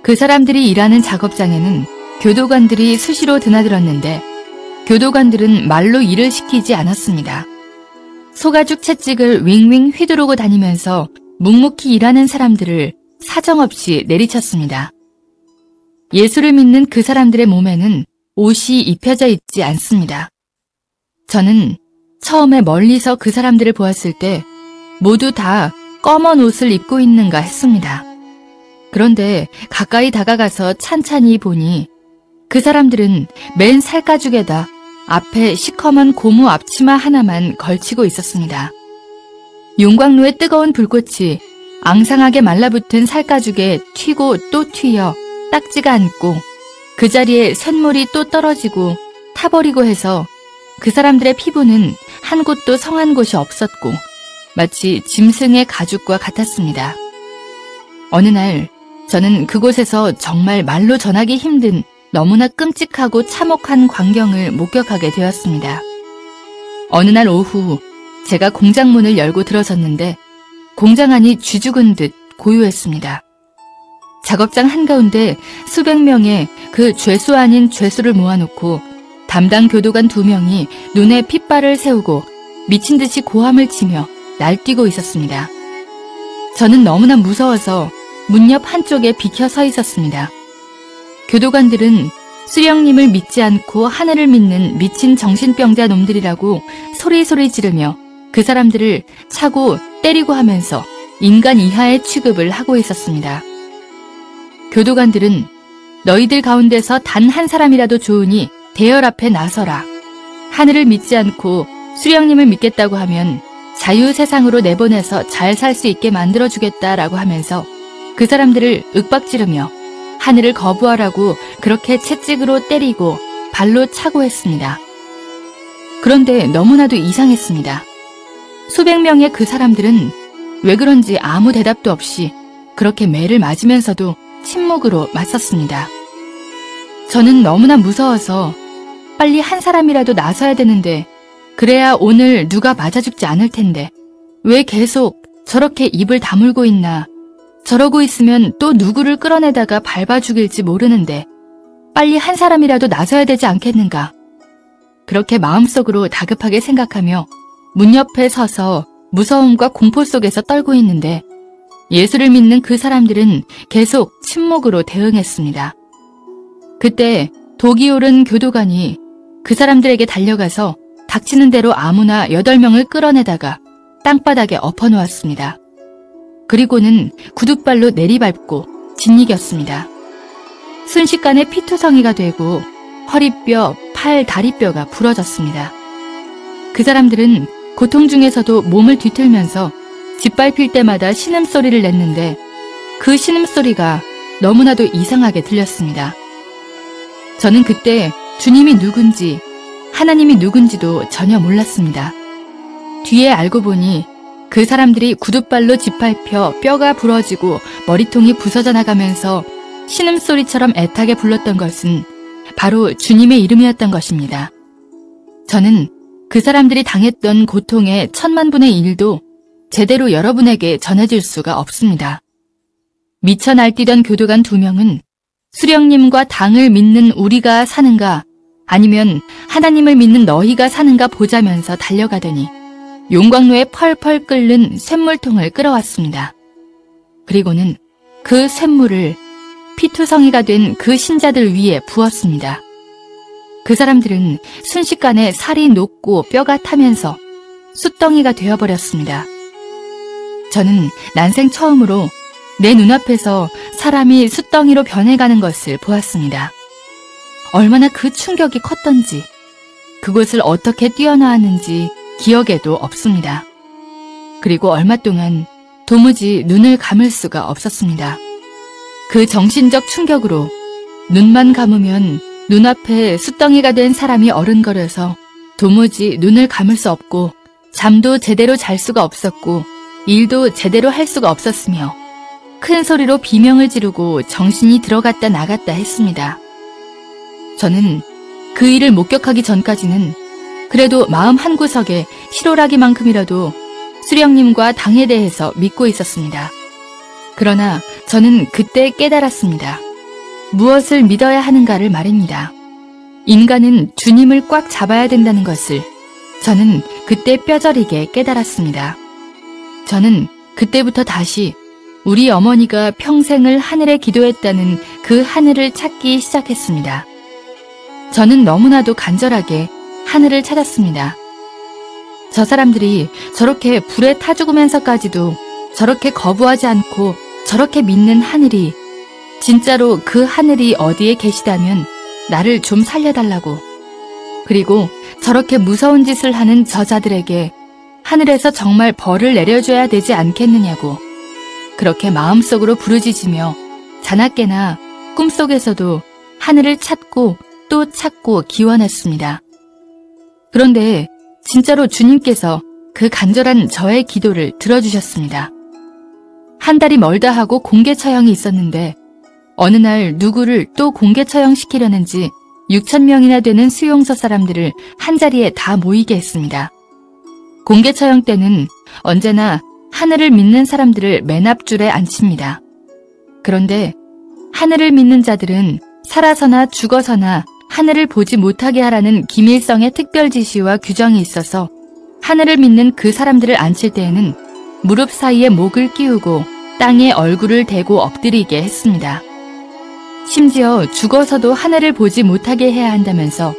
S4: 그 사람들이 일하는 작업장에는 교도관들이 수시로 드나들었는데 교도관들은 말로 일을 시키지 않았습니다. 소가죽 채찍을 윙윙 휘두르고 다니면서 묵묵히 일하는 사람들을 사정없이 내리쳤습니다. 예수를 믿는 그 사람들의 몸에는 옷이 입혀져 있지 않습니다. 저는 처음에 멀리서 그 사람들을 보았을 때 모두 다 검은 옷을 입고 있는가 했습니다. 그런데 가까이 다가가서 찬찬히 보니 그 사람들은 맨 살가죽에다 앞에 시커먼 고무 앞치마 하나만 걸치고 있었습니다. 용광로의 뜨거운 불꽃이 앙상하게 말라붙은 살가죽에 튀고 또 튀어 딱지가 않고 그 자리에 쇳물이 또 떨어지고 타버리고 해서 그 사람들의 피부는 한 곳도 성한 곳이 없었고 마치 짐승의 가죽과 같았습니다. 어느 날 저는 그곳에서 정말 말로 전하기 힘든 너무나 끔찍하고 참혹한 광경을 목격하게 되었습니다. 어느 날 오후 제가 공장 문을 열고 들어섰는데 공장 안이 쥐죽은 듯 고요했습니다. 작업장 한가운데 수백 명의 그 죄수 아닌 죄수를 모아놓고 담당 교도관 2명이 눈에 핏발을 세우고 미친 듯이 고함을 치며 날뛰고 있었습니다. 저는 너무나 무서워서 문 옆 한쪽에 비켜 서 있었습니다. 교도관들은 수령님을 믿지 않고 하늘을 믿는 미친 정신병자 놈들이라고 소리소리 지르며 그 사람들을 차고 때리고 하면서 인간 이하의 취급을 하고 있었습니다. 교도관들은 너희들 가운데서 단 한 사람이라도 좋으니 대열 앞에 나서라. 하늘을 믿지 않고 수령님을 믿겠다고 하면 자유 세상으로 내보내서 잘 살 수 있게 만들어주겠다라고 하면서 그 사람들을 윽박지르며 하늘을 거부하라고 그렇게 채찍으로 때리고 발로 차고 했습니다. 그런데 너무나도 이상했습니다. 수백 명의 그 사람들은 왜 그런지 아무 대답도 없이 그렇게 매를 맞으면서도 침묵으로 맞섰습니다. 저는 너무나 무서워서 빨리 한 사람이라도 나서야 되는데 그래야 오늘 누가 맞아 죽지 않을 텐데 왜 계속 저렇게 입을 다물고 있나. 저러고 있으면 또 누구를 끌어내다가 밟아 죽일지 모르는데 빨리 한 사람이라도 나서야 되지 않겠는가. 그렇게 마음속으로 다급하게 생각하며 문 옆에 서서 무서움과 공포 속에서 떨고 있는데 예수를 믿는 그 사람들은 계속 침묵으로 대응했습니다. 그때 독이 오른 교도관이 그 사람들에게 달려가서 닥치는 대로 아무나 8명을 끌어내다가 땅바닥에 엎어놓았습니다. 그리고는 구둣발로 내리밟고 짓이겼습니다. 순식간에 피투성이가 되고 허리뼈, 팔, 다리뼈가 부러졌습니다. 그 사람들은 고통 중에서도 몸을 뒤틀면서 짓밟힐 때마다 신음소리를 냈는데 그 신음소리가 너무나도 이상하게 들렸습니다. 저는 그때 주님이 누군지 하나님이 누군지도 전혀 몰랐습니다. 뒤에 알고 보니 그 사람들이 구둣발로 짓밟혀 뼈가 부러지고 머리통이 부서져 나가면서 신음소리처럼 애타게 불렀던 것은 바로 주님의 이름이었던 것입니다. 저는 그 사람들이 당했던 고통의 1000만분의 1도 제대로 여러분에게 전해줄 수가 없습니다. 미쳐 날뛰던 교도관 2명은 수령님과 당을 믿는 우리가 사는가 아니면 하나님을 믿는 너희가 사는가 보자면서 달려가더니 용광로에 펄펄 끓는 쇳물통을 끌어왔습니다. 그리고는 그 쇳물을 피투성이가 된 그 신자들 위에 부었습니다. 그 사람들은 순식간에 살이 녹고 뼈가 타면서 숯덩이가 되어버렸습니다. 저는 난생 처음으로 내 눈앞에서 사람이 숯덩이로 변해가는 것을 보았습니다. 얼마나 그 충격이 컸던지 그곳을 어떻게 뛰어나왔는지 기억에도 없습니다. 그리고 얼마 동안 도무지 눈을 감을 수가 없었습니다. 그 정신적 충격으로 눈만 감으면 눈앞에 숯덩이가 된 사람이 어른거려서 도무지 눈을 감을 수 없고 잠도 제대로 잘 수가 없었고 일도 제대로 할 수가 없었으며 큰 소리로 비명을 지르고 정신이 들어갔다 나갔다 했습니다. 저는 그 일을 목격하기 전까지는 그래도 마음 한구석에 실오라기만큼이라도 수령님과 당에 대해서 믿고 있었습니다. 그러나 저는 그때 깨달았습니다. 무엇을 믿어야 하는가를 말입니다. 인간은 주님을 꽉 잡아야 된다는 것을 저는 그때 뼈저리게 깨달았습니다. 저는 그때부터 다시 우리 어머니가 평생을 하늘에 기도했다는 그 하늘을 찾기 시작했습니다. 저는 너무나도 간절하게 하늘을 찾았습니다. 저 사람들이 저렇게 불에 타 죽으면서까지도 저렇게 거부하지 않고 저렇게 믿는 하늘이 진짜로 그 하늘이 어디에 계시다면 나를 좀 살려달라고, 그리고 저렇게 무서운 짓을 하는 저자들에게 하늘에서 정말 벌을 내려줘야 되지 않겠느냐고 그렇게 마음속으로 부르짖으며 자나깨나 꿈속에서도 하늘을 찾고 또 찾고 기원했습니다. 그런데 진짜로 주님께서 그 간절한 저의 기도를 들어주셨습니다. 한 달이 멀다 하고 공개 처형이 있었는데 어느 날 누구를 또 공개 처형시키려는지 6,000명이나 되는 수용소 사람들을 한자리에 다 모이게 했습니다. 공개 처형 때는 언제나 하늘을 믿는 사람들을 맨 앞줄에 앉힙니다. 그런데 하늘을 믿는 자들은 살아서나 죽어서나 하늘을 보지 못하게 하라는 기밀성의 특별 지시와 규정이 있어서 하늘을 믿는 그 사람들을 앉힐 때에는 무릎 사이에 목을 끼우고 땅에 얼굴을 대고 엎드리게 했습니다. 심지어 죽어서도 하늘을 보지 못하게 해야 한다면서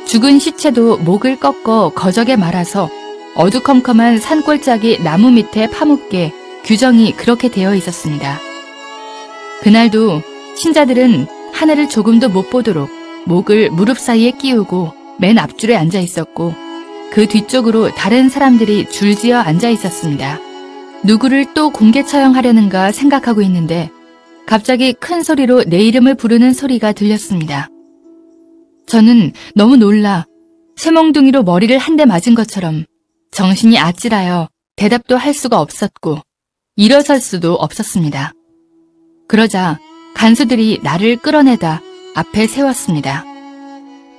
S4: 죽은 시체도 목을 꺾어 거적에 말아서 어두컴컴한 산골짜기 나무 밑에 파묻게 규정이 그렇게 되어 있었습니다. 그날도 신자들은 하늘을 조금도 못 보도록 목을 무릎 사이에 끼우고 맨 앞줄에 앉아 있었고 그 뒤쪽으로 다른 사람들이 줄지어 앉아 있었습니다. 누구를 또 공개 처형하려는가 생각하고 있는데 갑자기 큰 소리로 내 이름을 부르는 소리가 들렸습니다. 저는 너무 놀라 쇠몽둥이로 머리를 한 대 맞은 것처럼 정신이 아찔하여 대답도 할 수가 없었고 일어설 수도 없었습니다. 그러자 간수들이 나를 끌어내다 앞에 세웠습니다.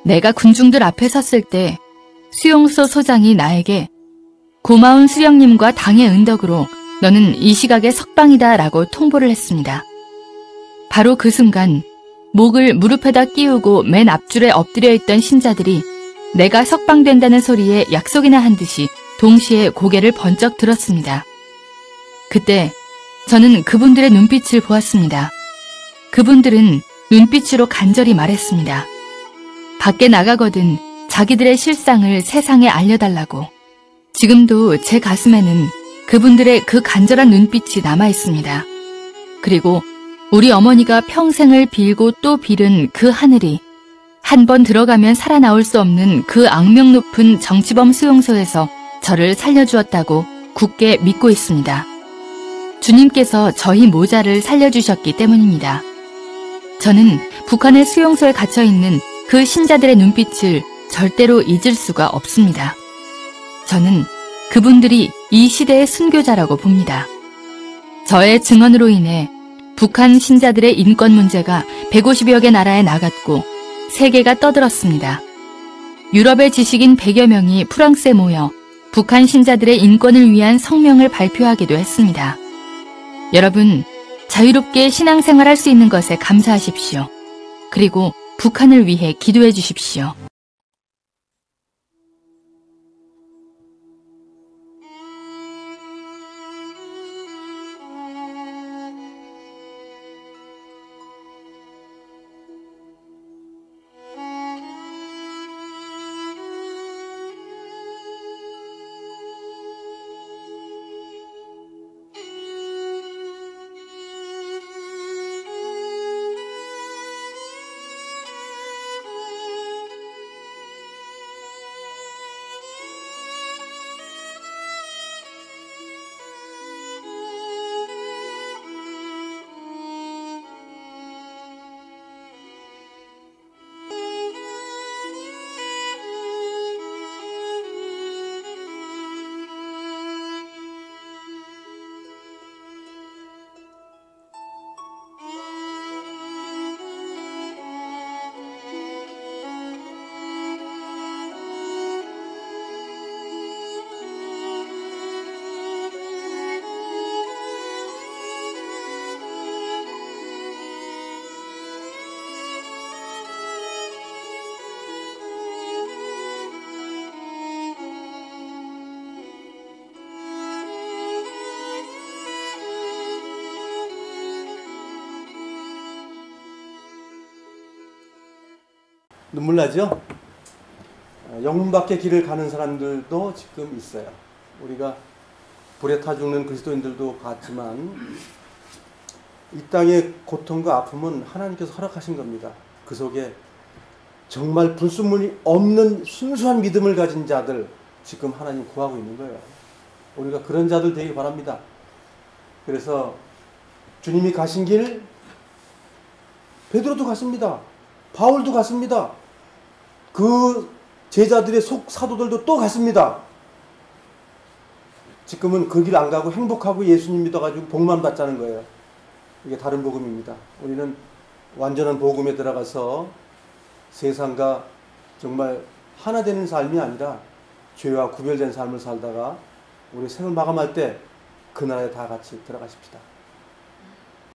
S4: 내가 군중들 앞에 섰을 때 수용소 소장이 나에게 고마운 수령님과 당의 은덕으로 너는 이 시각에 석방이다 라고 통보를 했습니다. 바로 그 순간 목을 무릎에다 끼우고 맨 앞줄에 엎드려 있던 신자들이 내가 석방된다는 소리에 약속이나 한 듯이 동시에 고개를 번쩍 들었습니다. 그때 저는 그분들의 눈빛을 보았습니다. 그분들은 눈빛으로 간절히 말했습니다. 밖에 나가거든 자기들의 실상을 세상에 알려달라고. 지금도 제 가슴에는 그분들의 그 간절한 눈빛이 남아 있습니다. 그리고 우리 어머니가 평생을 빌고 또 빌은 그 하늘이 한 번 들어가면 살아나올 수 없는 그 악명 높은 정치범 수용소에서 저를 살려주었다고 굳게 믿고 있습니다. 주님께서 저희 모자를 살려주셨기 때문입니다. 저는 북한의 수용소에 갇혀있는 그 신자들의 눈빛을 절대로 잊을 수가 없습니다. 저는 그분들이 이 시대의 순교자라고 봅니다. 저의 증언으로 인해 북한 신자들의 인권 문제가 150여 개 나라에 나갔고 세계가 떠들었습니다. 유럽의 지식인 100여 명이 프랑스에 모여 북한 신자들의 인권을 위한 성명을 발표하기도 했습니다. 여러분, 자유롭게 신앙생활할 수 있는 것에 감사하십시오. 그리고 북한을 위해 기도해 주십시오.
S1: 눈물 나죠? 영문 밖의 길을 가는 사람들도 지금 있어요. 우리가 불에 타 죽는 그리스도인들도 봤지만 이 땅의 고통과 아픔은 하나님께서 허락하신 겁니다. 그 속에 정말 불순물이 없는 순수한 믿음을 가진 자들 지금 하나님 구하고 있는 거예요. 우리가 그런 자들 되길 바랍니다. 그래서 주님이 가신 길 베드로도 갔습니다. 바울도 갔습니다. 그 제자들의 속 사도들도 또 갔습니다. 지금은 그 길 안 가고 행복하고 예수님 믿어가지고 복만 받자는 거예요. 이게 다른 복음입니다. 우리는 완전한 복음에 들어가서 세상과 정말 하나 되는 삶이 아니라 죄와 구별된 삶을 살다가 우리 생을 마감할 때 그 나라에 다 같이 들어가십시다.